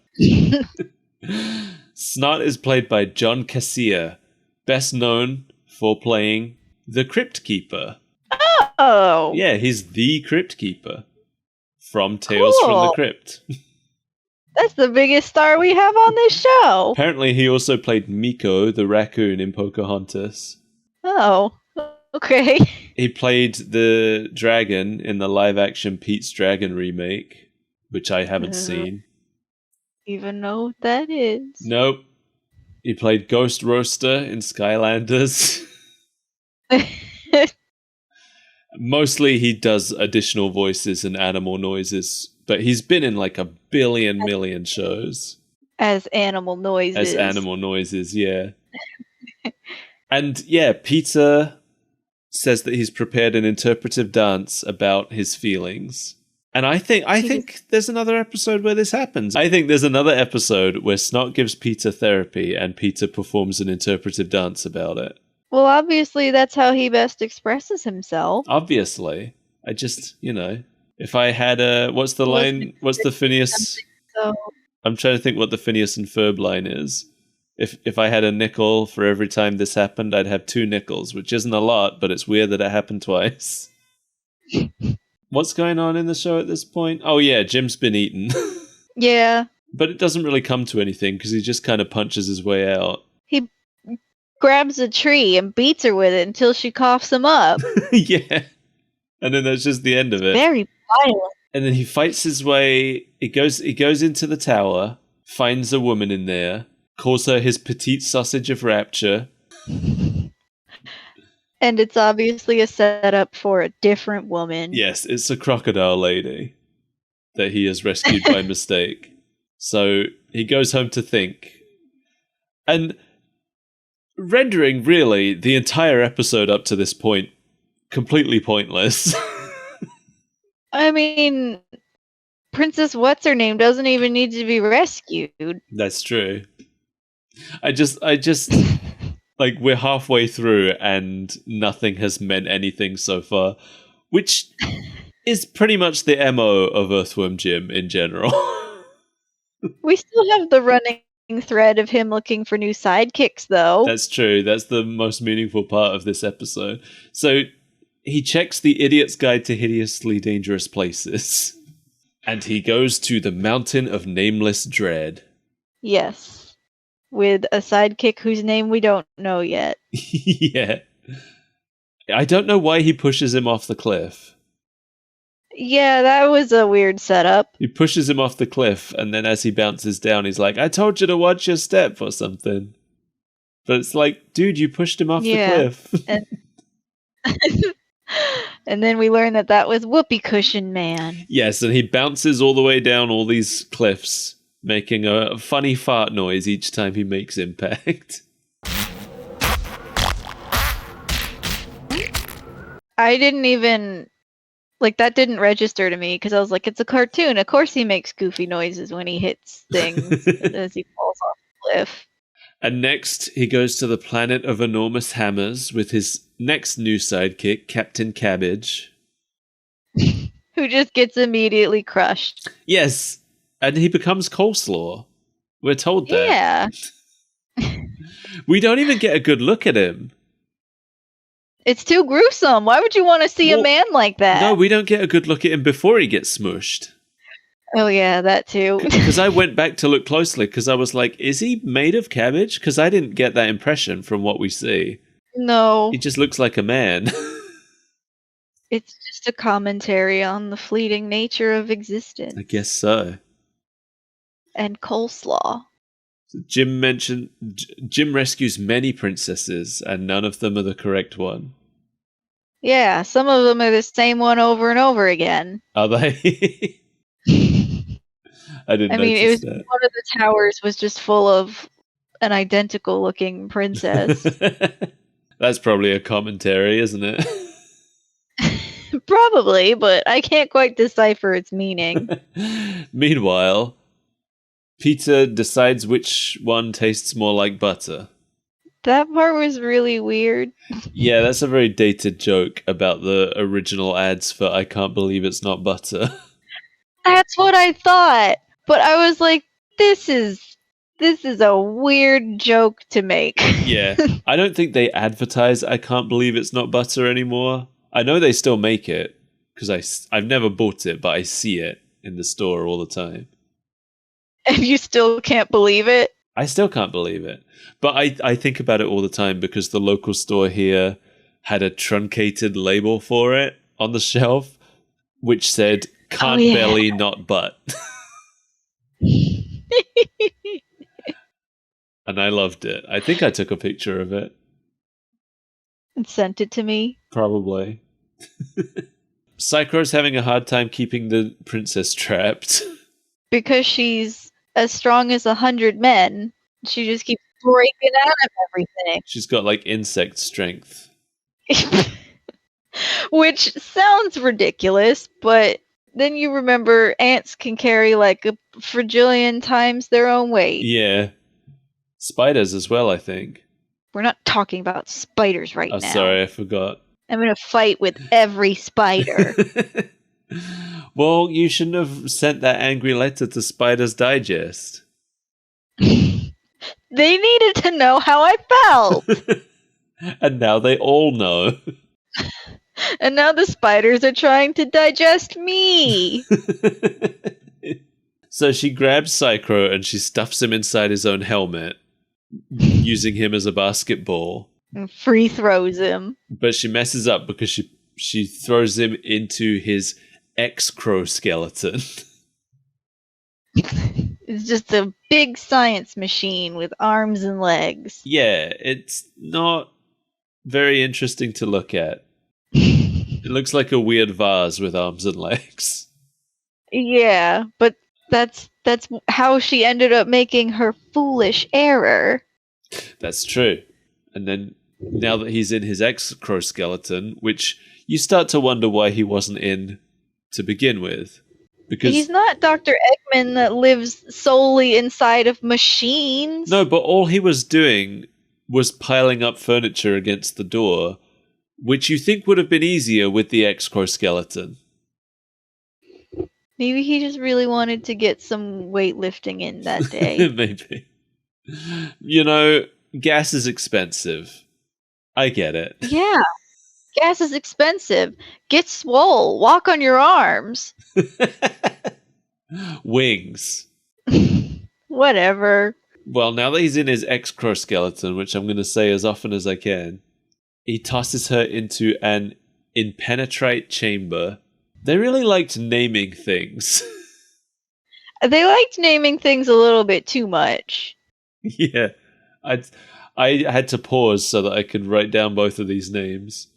B: Snot is played by John Casilla, best known for playing the Crypt Keeper.
A: Oh!
B: Yeah, he's the Crypt Keeper from Tales from the Crypt.
A: That's the biggest star we have on this show.
B: Apparently, he also played Miko, the raccoon in Pocahontas.
A: Oh, okay.
B: He played the dragon in the live-action Pete's Dragon remake, which I haven't seen.
A: Even know what that is.
B: Nope. He played Ghost Roaster in Skylanders. Mostly he does additional voices and animal noises, but he's been in a billion million shows.
A: As animal noises.
B: As animal noises, yeah. And yeah, Peter says that he's prepared an interpretive dance about his feelings. And I think there's another episode where this happens. I think there's another episode where Snot gives Peter therapy and Peter performs an interpretive dance about it.
A: Well, obviously that's how he best expresses himself.
B: Obviously. I just, if I had what's the line? What's the Phineas?
A: So,
B: I'm trying to think what the Phineas and Ferb line is. If I had a nickel for every time this happened, I'd have 2 nickels, which isn't a lot, but it's weird that it happened twice. What's going on in the show at this point? Oh yeah, Jim's been eaten.
A: yeah.
B: But it doesn't really come to anything because he just kind of punches his way out.
A: He grabs a tree and beats her with it until she coughs him up.
B: Yeah. And then that's just the end of it.
A: Very violent.
B: And then he fights his way. He goes into the tower, finds a woman in there, calls her his petite sausage of rapture.
A: And it's obviously a setup for a different woman.
B: Yes, it's a crocodile lady that he has rescued by mistake. So he goes home to think. And rendering, really, the entire episode up to this point completely pointless.
A: I mean, Princess What's-Her-Name doesn't even need to be rescued.
B: That's true. I just we're halfway through and nothing has meant anything so far, which is pretty much the MO of Earthworm Jim in general.
A: We still have the running thread of him looking for new sidekicks, though.
B: That's true. That's the most meaningful part of this episode. So he checks the Idiot's Guide to Hideously Dangerous Places. And he goes to the Mountain of Nameless Dread.
A: Yes. With a sidekick whose name we don't know yet.
B: Yeah. I don't know why he pushes him off the cliff.
A: Yeah, that was a weird setup.
B: He pushes him off the cliff, and then as he bounces down, he's like, I told you to watch your step or something. But it's like, dude, you pushed him off the cliff.
A: And and then we learn that was Whoopee Cushion Man.
B: Yes, and he bounces all the way down all these cliffs, making a funny fart noise each time he makes impact.
A: I didn't even... that didn't register to me because I was like, it's a cartoon. Of course he makes goofy noises when he hits things as he falls off the cliff.
B: And next, he goes to the planet of enormous hammers with his next new sidekick, Captain Cabbage.
A: Who just gets immediately crushed.
B: Yes, and he becomes Coleslaw. We're told that.
A: Yeah.
B: We don't even get a good look at him.
A: It's too gruesome. Why would you want to see a man like that?
B: No, we don't get a good look at him before he gets smushed.
A: Oh, yeah, that too.
B: Because I went back to look closely because I was like, is he made of cabbage? Because I didn't get that impression from what we see.
A: No.
B: He just looks like a man.
A: It's just a commentary on the fleeting nature of existence.
B: I guess so.
A: And coleslaw.
B: Jim rescues many princesses, and none of them are the correct one.
A: Yeah, some of them are the same one over and over again.
B: Are they? I didn't
A: it was
B: that.
A: One of the towers was just full of an identical looking princess.
B: That's probably a commentary, isn't it?
A: Probably, but I can't quite decipher its meaning.
B: Meanwhile, Peter decides which one tastes more like butter.
A: That part was really weird.
B: Yeah, that's a very dated joke about the original ads for I Can't Believe It's Not Butter.
A: That's what I thought. But I was like, this is a weird joke to make.
B: Yeah. I don't think they advertise I Can't Believe It's Not Butter anymore. I know they still make it, because I've never bought it, but I see it in the store all the time.
A: And you still can't believe it?
B: I still can't believe it. But I think about it all the time because the local store here had a truncated label for it on the shelf, which said, can't belly, not butt. And I loved it. I think I took a picture of it.
A: And sent it to me?
B: Probably. Psycho's having a hard time keeping the princess trapped.
A: Because she's as strong as 100 men. She just keeps breaking out of everything.
B: She's got insect strength.
A: Which sounds ridiculous, but then you remember ants can carry a fragillion times their own weight.
B: Yeah. Spiders as well, I think.
A: We're not talking about spiders right now.
B: Sorry, I forgot.
A: I'm in a fight with every spider.
B: Well, you shouldn't have sent that angry letter to Spider's Digest.
A: They needed to know how I felt.
B: And now they all know.
A: And now the spiders are trying to digest me.
B: So she grabs Psycho and she stuffs him inside his own helmet, using him as a basketball.
A: And free throws him.
B: But she messes up because she throws him into his X-Crow skeleton.
A: It's just a big science machine with arms and legs.
B: Yeah, it's not very interesting to look at. It looks like a weird vase with arms and legs.
A: Yeah, but that's how she ended up making her foolish error.
B: That's true. And then now that he's in his X-Crow skeleton, which you start to wonder why he wasn't in to begin with. Because
A: he's not Dr. Eggman that lives solely inside of machines.
B: No, but all he was doing was piling up furniture against the door, which you think would have been easier with the X-Crow skeleton.
A: Maybe he just really wanted to get some weightlifting in that day.
B: Maybe. Gas is expensive. I get it.
A: Yeah. Gas is expensive. Get swole. Walk on your arms.
B: Wings.
A: Whatever.
B: Well, now that he's in his exoskeleton, which I'm going to say as often as I can, he tosses her into an impenetrate chamber. They really liked naming things.
A: They liked naming things a little bit too much.
B: Yeah. I had to pause so that I could write down both of these names.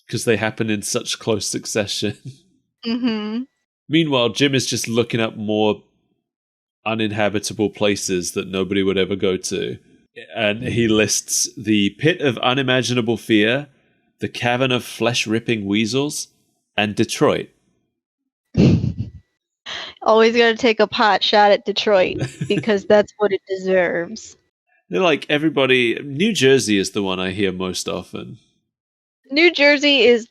B: Because they happen in such close succession.
A: Mm-hmm.
B: Meanwhile, Jim is just looking up more uninhabitable places that nobody would ever go to. And he lists the Pit of Unimaginable Fear, the Cavern of Flesh-Ripping Weasels, and Detroit.
A: Always got to take a pot shot at Detroit because that's what it deserves.
B: They're like everybody. New Jersey is the one I hear most often.
A: New Jersey is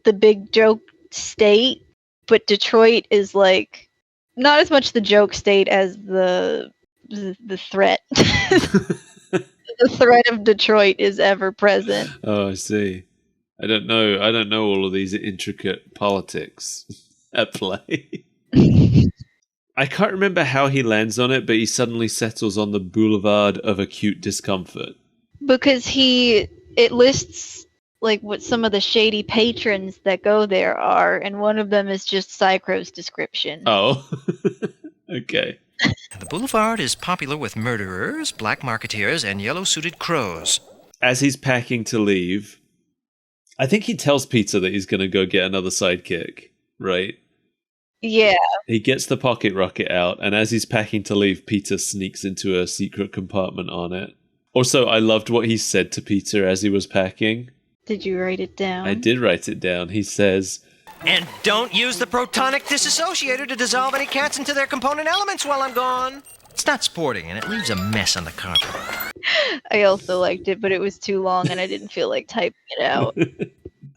A: the big joke state, but Detroit is like not as much the joke state as the threat. The threat of Detroit is ever present.
B: Oh, I see. I don't know all of these intricate politics at play. I can't remember how he lands on it, but he suddenly settles on the boulevard of acute discomfort.
A: Because it lists like what some of the shady patrons that go there are, and one of them is just Psychro's description.
B: Oh, okay.
H: The boulevard is popular with murderers, black marketeers, and yellow-suited crows.
B: As he's packing to leave, I think he tells Peter that he's going to go get another sidekick, right?
A: Yeah.
B: He gets the pocket rocket out, and as he's packing to leave, Peter sneaks into a secret compartment on it. Also, I loved what he said to Peter as he was packing.
A: Did you write it down?
B: I did write it down. He says,
H: And don't use the protonic disassociator to dissolve any cats into their component elements while I'm gone. It's not sporting, and it leaves a mess on the carpet.
A: I also liked it, but it was too long, and I didn't feel like typing it out.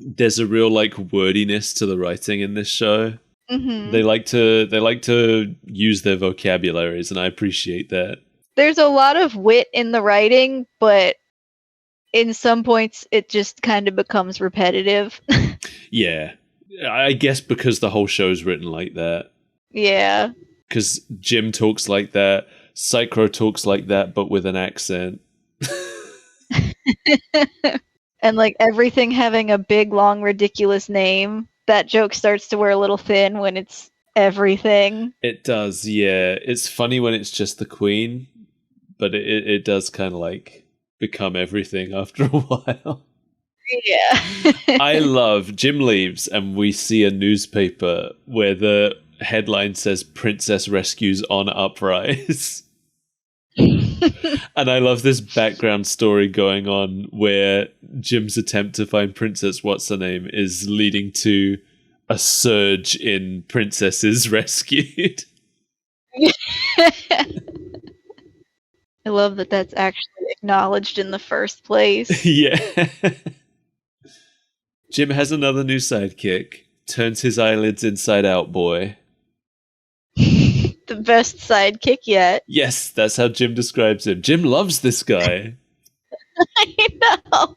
B: there's a real like wordiness to the writing in this show.
A: Mm-hmm.
B: They like to use their vocabularies, and I appreciate that.
A: There's a lot of wit in the writing, but in some points it just kind of becomes repetitive.
B: Yeah. I guess because the whole show's written like that.
A: Yeah.
B: Because Jim talks like that, Psychro talks like that, but with an accent.
A: And like everything having a big, long, ridiculous name, that joke starts to wear a little thin when it's everything.
B: It does, yeah. It's funny when it's just the Queen, but it does kind of like become everything after a while.
A: Yeah.
B: I love Jim leaves and we see a newspaper where the headline says Princess Rescues on Uprise. And I love this background story going on where Jim's attempt to find Princess What's-Her-Name is leading to a surge in princesses rescued.
A: I love that that's actually acknowledged in the first place.
B: Yeah. Jim has another new sidekick. Turns his eyelids inside out boy.
A: The best sidekick yet.
B: Yes, that's how Jim describes him. Jim loves this guy.
A: I know.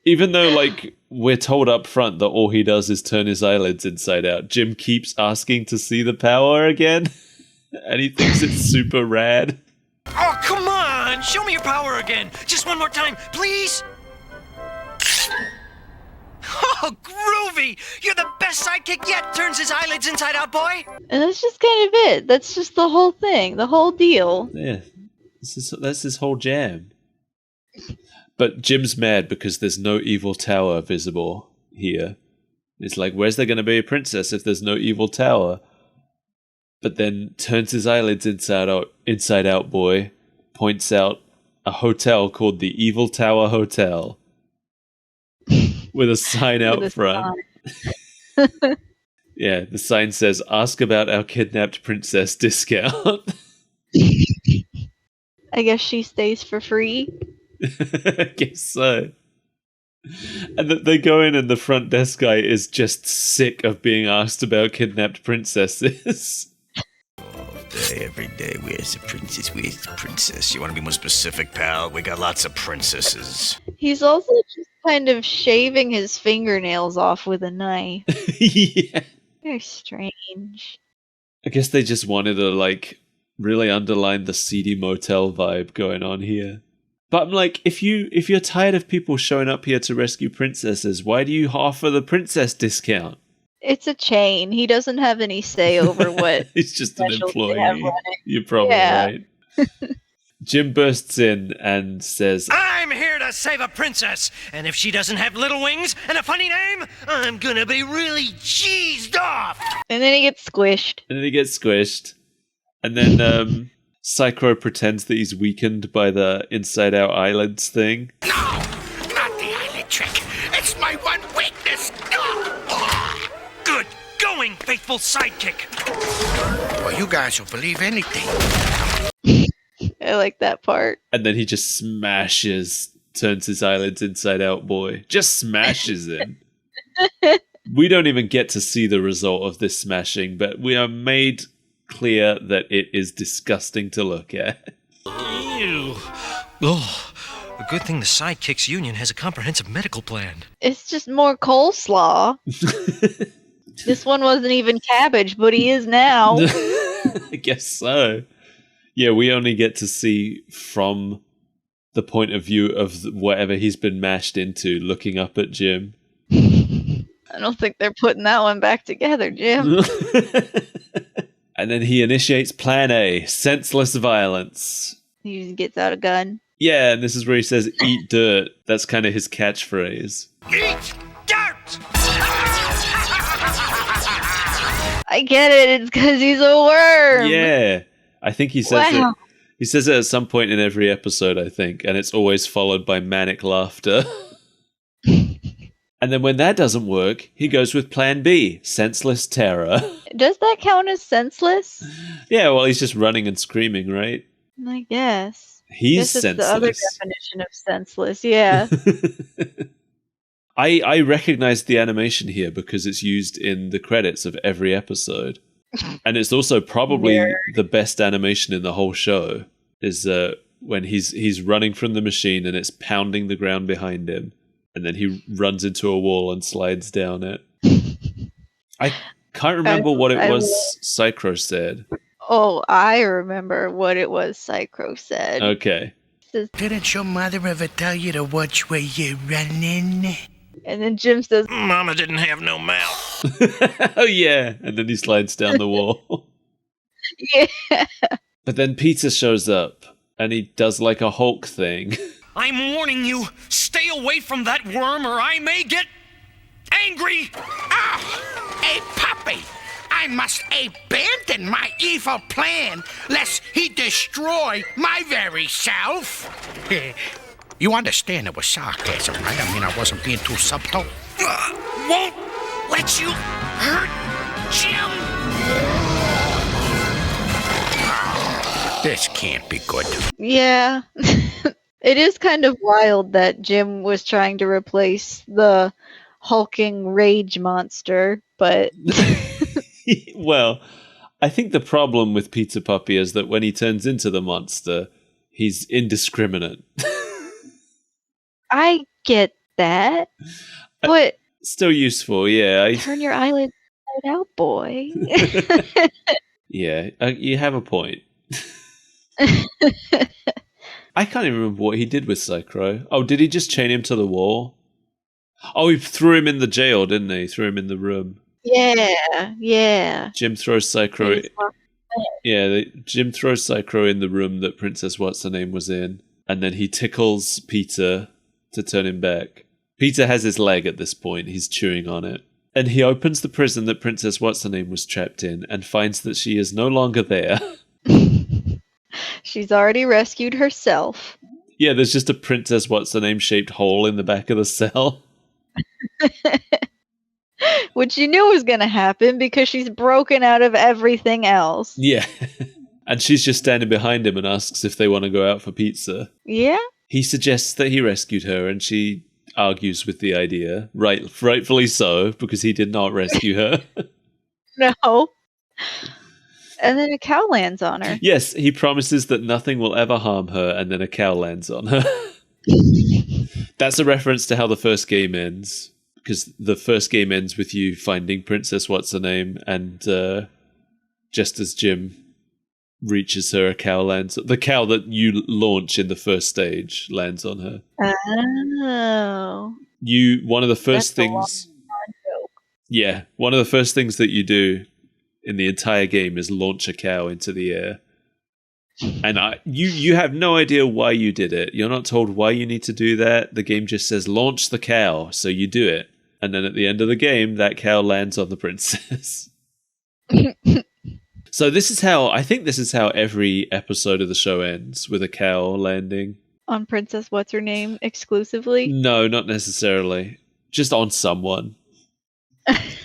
B: Even though, like, we're told up front that all he does is turn his eyelids inside out, Jim keeps asking to see the power again. And he thinks it's super rad.
H: Oh, come on! Show me your power again! Just one more time, please! Oh, groovy! You're the best sidekick yet! Turns his eyelids inside out, boy!
A: And that's just kind of it. That's just the whole thing, the whole deal.
B: Yeah, that's his whole jam. But Jim's mad because there's no evil tower visible here. It's like, where's there going to be a princess if there's no evil tower? But then turns his eyelids inside out boy, points out a hotel called the Evil Tower Hotel. With a sign out front. Yeah, the sign says, ask about our kidnapped princess discount.
A: I guess she stays for free.
B: I guess so. And they go in and the front desk guy is just sick of being asked about kidnapped princesses.
C: Every day, where's the princess? Where's the princess? You want to be more specific, pal? We got lots of princesses.
A: He's also just kind of shaving his fingernails off with a knife.
B: Yeah.
A: Very strange.
B: I guess they just wanted to, like, really underline the seedy motel vibe going on here. But I'm like, if you're tired of people showing up here to rescue princesses, why do you offer the princess discount?
A: It's a chain. He doesn't have any say over what.
B: He's just an
A: specials they have
B: employee.
A: running.
B: You're probably
A: Yeah.
B: right. Jim bursts in and says,
H: I'm here to save a princess, and if she doesn't have little wings and a funny name, I'm gonna be really cheesed off.
A: And then he gets squished.
B: and then he gets squished. And then Psycho pretends that he's weakened by the inside out eyelids thing.
C: No, not the eyelid trick. It's my one weakness.
H: Good going, faithful sidekick.
C: Well, you guys will believe anything.
A: I like that part.
B: And then he just turns his eyelids inside out, boy. Just smashes him. We don't even get to see the result of this smashing, but we are made clear that it is disgusting to look at.
H: Ew. Oh, a good thing the Sidekicks Union has a comprehensive medical plan.
A: It's just more coleslaw. This one wasn't even cabbage, but he is now.
B: I guess so. Yeah, we only get to see from the point of view of whatever he's been mashed into, looking up at Jim.
A: I don't think they're putting that one back together, Jim.
B: And then he initiates Plan A, senseless violence.
A: He gets out a gun.
B: Yeah, and this is where he says, eat dirt. That's kind of his catchphrase.
C: Eat dirt!
A: I get it. It's because he's a worm.
B: Yeah. I think he says
A: Wow.
B: it. He says it at some point in every episode, I think, and it's always followed by manic laughter. And then when that doesn't work, he goes with Plan B, senseless terror.
A: Does that count as senseless?
B: Yeah, well, he's just running and screaming, right?
A: I guess.
B: He's
A: Guess it's the other
B: senseless.
A: definition of senseless. Yeah.
B: I recognize the animation here because it's used in the credits of every episode. And it's also probably
A: Nerd.
B: the best animation in the whole show is when he's running from the machine and it's pounding the ground behind him. And then he runs into a wall and slides down it. I can't remember what it was Psycho said.
A: Oh, I remember what it was Psycho said.
B: Okay.
C: Didn't your mother ever tell you to watch where you're running?
A: And then Jim says,
H: Mama didn't have no mouth.
B: Oh, yeah. And then he slides down the wall.
A: yeah.
B: But then Peter shows up and he does like a Hulk thing.
H: I'm warning you, stay away from that worm or I may get angry.
C: Ah, a puppy! I must abandon my evil plan, lest he destroy my very self. You understand it was sarcasm, right? I mean, I wasn't being too subtle.
H: Won't let you hurt Jim.
C: This can't be good.
A: Yeah. It is kind of wild that Jim was trying to replace the hulking rage monster, but
B: Well, I think the problem with Peter Puppy is that when he turns into the monster, he's indiscriminate.
A: I get that. But
B: Still useful, yeah.
A: turn your eyelids inside out, boy.
B: Yeah, you have a point. I can't even remember what he did with Psycho. Oh, did he just chain him to the wall? Oh, he threw him in the jail, didn't he? Threw him in the room.
A: Yeah.
B: Jim throws Psycho.
A: He's locked
B: Yeah, Jim throws Psycho in the room that Princess What's-Her-Name was in, and then he tickles Peter to turn him back. Peter has his leg at this point. He's chewing on it. And he opens the prison that Princess What's-Her-Name was trapped in and finds that she is no longer there.
A: She's already rescued herself.
B: Yeah, there's just a Princess What's-Her-Name shaped hole in the back of the cell.
A: Which you knew was going to happen because she's broken out of everything else.
B: Yeah. And she's just standing behind him and asks if they want to go out for pizza.
A: Yeah?
B: He suggests that he rescued her, and she argues with the idea. Rightfully so, because he did not rescue her.
A: No. And then a cow lands on her.
B: Yes, he promises that nothing will ever harm her, and then a cow lands on her. That's a reference to how the first game ends, because the first game ends with you finding Princess What's-Her-Name and just as Jim reaches her, a cow lands. The cow that you launch in the first stage lands on her.
A: Oh.
B: One of the first
A: That's a long
B: things.
A: joke.
B: Yeah, one of the first things that you do in the entire game is launch a cow into the air. And you have no idea why you did it. You're not told why you need to do that. The game just says launch the cow, so you do it. And then at the end of the game, that cow lands on the princess. So I think this is how every episode of the show ends, with a cow landing.
A: On Princess What's Her Name exclusively?
B: No, not necessarily. Just on someone.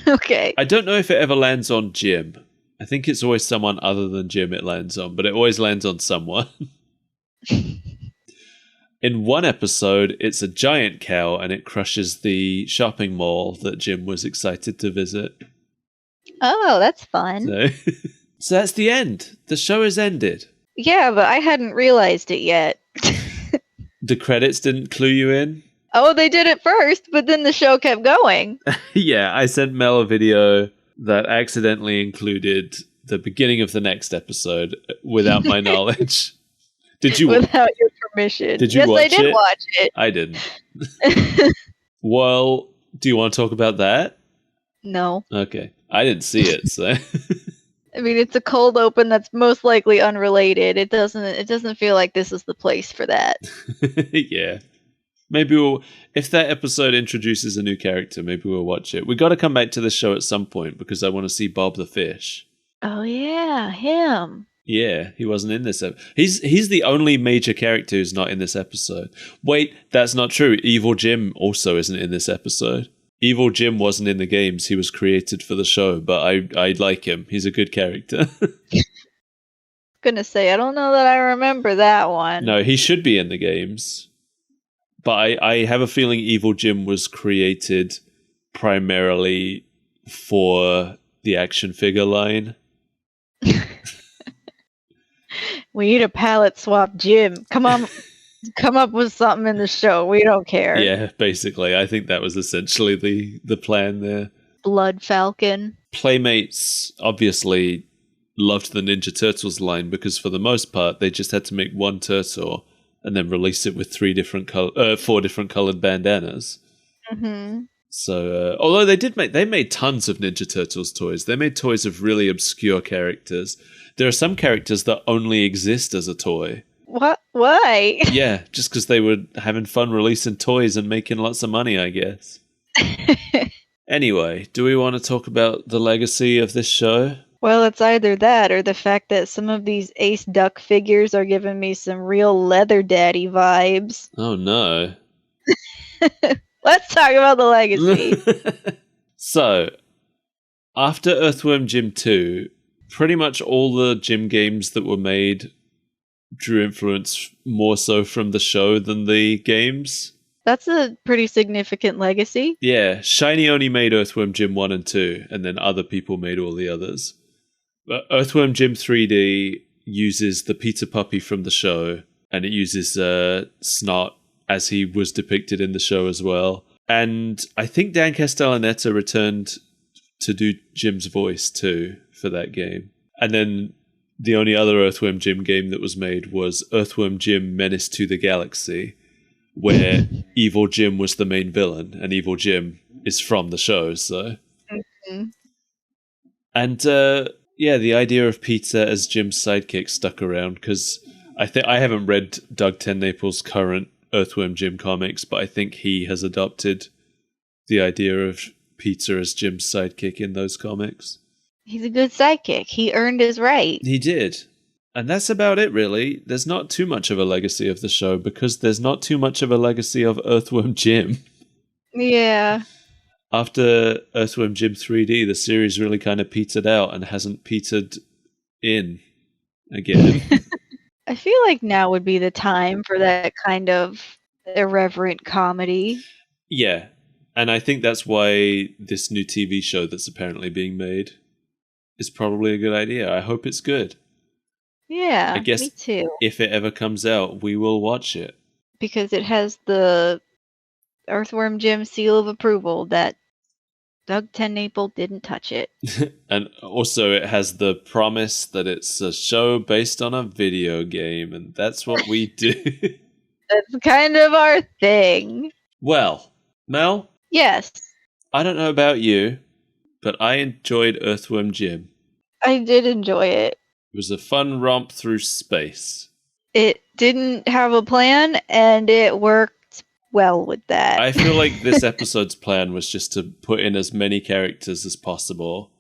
A: Okay.
B: I don't know if it ever lands on Jim. I think it's always someone other than Jim it lands on, but it always lands on someone. In one episode, it's a giant cow and it crushes the shopping mall that Jim was excited to visit.
A: Oh, that's fun.
B: So that's the end. The show is ended.
A: Yeah, but I hadn't realized it yet.
B: The credits didn't clue you in?
A: Oh, they did it first, but then the show kept going.
B: Yeah, I sent Mel a video that accidentally included the beginning of the next episode without my knowledge. Did you?
A: Without your permission.
B: Did you
A: yes,
B: watch
A: I did
B: it?
A: watch it.
B: I didn't. Well, do you want to talk about that?
A: No.
B: Okay. I didn't see it, so...
A: I mean, it's a cold open that's most likely unrelated. It doesn't feel like this is the place for that.
B: Yeah. Maybe if that episode introduces a new character, maybe we'll watch it. We got to come back to the show at some point because I want to see Bob the Fish.
A: Oh yeah, him.
B: Yeah, he wasn't in this episode. He's the only major character who's not in this episode. Wait, that's not true. Evil Jim also isn't in this episode. Evil Jim wasn't in the games. He was created for the show, but I like him. He's a good character.
A: Gonna say, I don't know that I remember that one.
B: No, he should be in the games. But I have a feeling Evil Jim was created primarily for the action figure line.
A: We need a palette swap, Jim. Come on, come up with something in the show. We don't care.
B: Yeah, basically. I think that was essentially the plan there.
A: Blood Falcon.
B: Playmates obviously loved the Ninja Turtles line because for the most part they just had to make one turtle and then release it with 4 different colored bandanas.
A: Mm-hmm.
B: So, although they made tons of Ninja Turtles toys. They made toys of really obscure characters. There are some characters that only exist as a toy.
A: What? Why?
B: Yeah, just because they were having fun releasing toys and making lots of money, I guess. Anyway, do we want to talk about the legacy of this show?
A: Well, it's either that or the fact that some of these Ace Duck figures are giving me some real Leather Daddy vibes.
B: Oh no.
A: Let's talk about the legacy.
B: So, after Earthworm Jim 2, pretty much all the Jim games that were made drew influence more so from the show than the games.
A: That's a pretty significant legacy.
B: Yeah, Shiny only made Earthworm Jim 1 and 2, and then other people made all the others. But Earthworm Jim 3D uses the Peter Puppy from the show, and it uses Snot as he was depicted in the show as well. And I think Dan Castellaneta returned to do Jim's voice too for that game. And then the only other Earthworm Jim game that was made was Earthworm Jim Menace to the Galaxy, where Evil Jim was the main villain, and Evil Jim is from the show, so...
A: Mm-hmm.
B: And, yeah, the idea of Peter as Jim's sidekick stuck around, because I haven't read Doug TenNapel's current Earthworm Jim comics, but I think he has adopted the idea of Peter as Jim's sidekick in those comics.
A: He's a good sidekick. He earned his right.
B: He did. And that's about it, really. There's not too much of a legacy of the show because there's not too much of a legacy of Earthworm Jim.
A: Yeah.
B: After Earthworm Jim 3D, the series really kind of petered out and hasn't petered in again.
A: I feel like now would be the time for that kind of irreverent comedy.
B: Yeah. And I think that's why this new TV show that's apparently being made is probably a good idea. I hope it's good.
A: Yeah,
B: I guess
A: me too.
B: if it ever comes out, we will watch it.
A: Because it has the Earthworm Jim seal of approval that Doug TenNapel didn't touch it.
B: And also, it has the promise that it's a show based on a video game, and that's what we do.
A: That's kind of our thing.
B: Well, Mel,
A: Yes,
B: I don't know about you, but I enjoyed Earthworm Jim.
A: I did enjoy it.
B: It was a fun romp through space.
A: It didn't have a plan, and it worked well with that.
B: I feel like this episode's plan was just to put in as many characters as possible.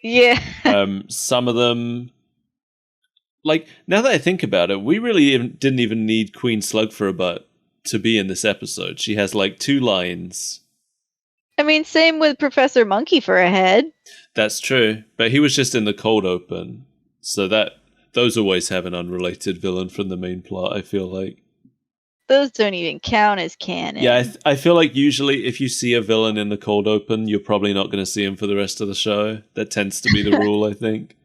A: Yeah.
B: Some of them, like, now that I think about it, we really didn't even need Queen Slugforobutt to be in this episode. She has like 2 lines.
A: I mean, same with Professor Monkey for a head.
B: That's true, but he was just in the cold open, so those always have an unrelated villain from the main plot, I feel like.
A: Those don't even count as canon.
B: Yeah, I feel like usually if you see a villain in the cold open, you're probably not going to see him for the rest of the show. That tends to be the rule, I think.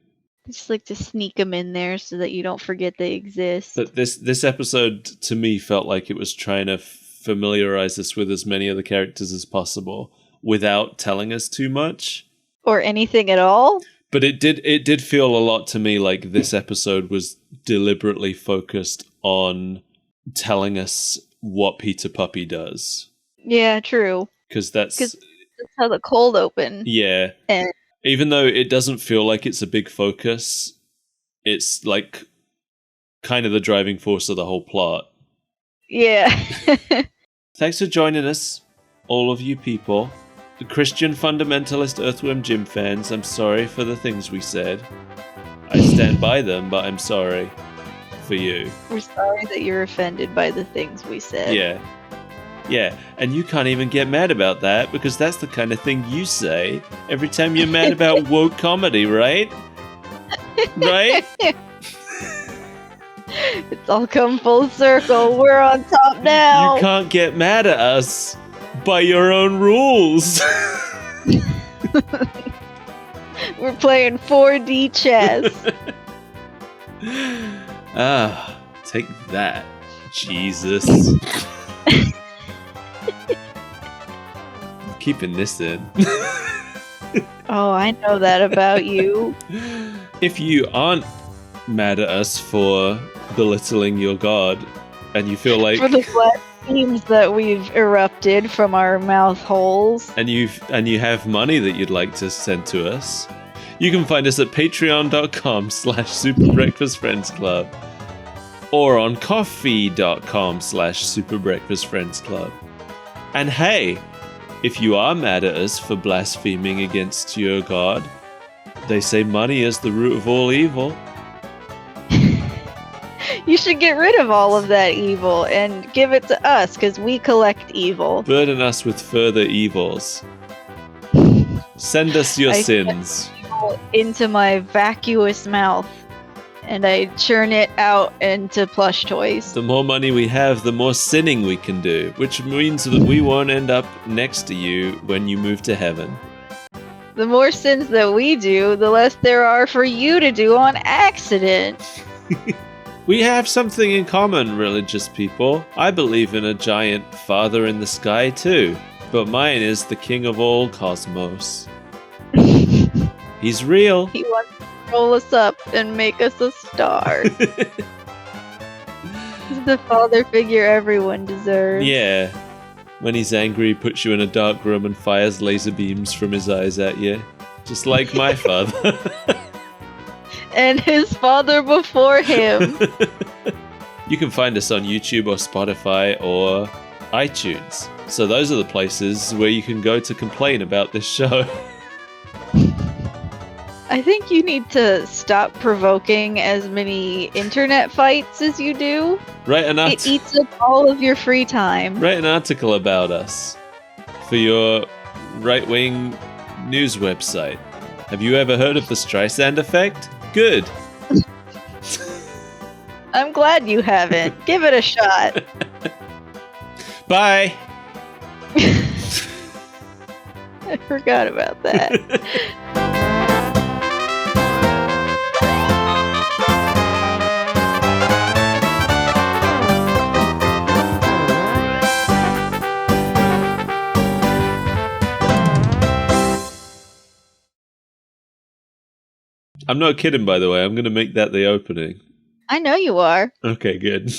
A: I just like to sneak them in there so that you don't forget they exist.
B: But this episode, to me, felt like it was trying to familiarize us with as many of the characters as possible without telling us too much.
A: Or anything at all.
B: But it did feel a lot to me like this episode was deliberately focused on telling us what Peter Puppy does.
A: Yeah, true.
B: Because that's
A: how the cold open.
B: Yeah.
A: And
B: even though it doesn't feel like it's a big focus, it's like kind of the driving force of the whole plot.
A: yeah.
B: Thanks for joining us, all of you people. The Christian fundamentalist Earthworm Jim fans, I'm sorry for the things we said. I stand by them, but I'm sorry for you.
A: We're sorry that you're offended by the things we said.
B: Yeah, and you can't even get mad about that because that's the kind of thing you say every time you're mad about woke comedy, right? Right?
A: It's all come full circle. We're on top now.
B: You can't get mad at us by your own rules.
A: We're playing 4D chess.
B: Take that, Jesus. I'm keeping this in.
A: Oh, I know that about you.
B: If you aren't mad at us for belittling your god, and you feel like
A: For the blasphemies that we've erupted from our mouth holes.
B: and you have money that you'd like to send to us, you can find us at patreon.com/Super Breakfast Friends Club or on coffee.com/Super Breakfast Friends Club. And hey, if you are mad at us for blaspheming against your god, they say money is the root of all evil.
A: You should get rid of all of that evil and give it to us because we collect evil.
B: Burden us with further evils. Send us your
A: I
B: sins.
A: Into my vacuous mouth and I churn it out into plush toys.
B: The more money we have, the more sinning we can do, which means that we won't end up next to you when you move to heaven.
A: The more sins that we do, the less there are for you to do on accident.
B: We have something in common, religious people. I believe in a giant father in the sky too, but mine is the king of all cosmos. He's real.
A: He wants to roll us up and make us a star. He's the father figure everyone deserves.
B: Yeah. When he's angry, he puts you in a dark room and fires laser beams from his eyes at you. Just like my father.
A: And his father before him.
B: You can find us on YouTube or Spotify or iTunes. So those are the places where you can go to complain about this show.
A: I think you need to stop provoking as many internet fights as you do. It eats up all of your free time.
B: Write an article about us for your right-wing news website. Have you ever heard of the Streisand effect? Good.
A: I'm glad you haven't. Give it a shot.
B: Bye.
A: I forgot about that.
B: I'm not kidding, by the way. I'm going to make that the opening.
A: I know you are.
B: Okay, good.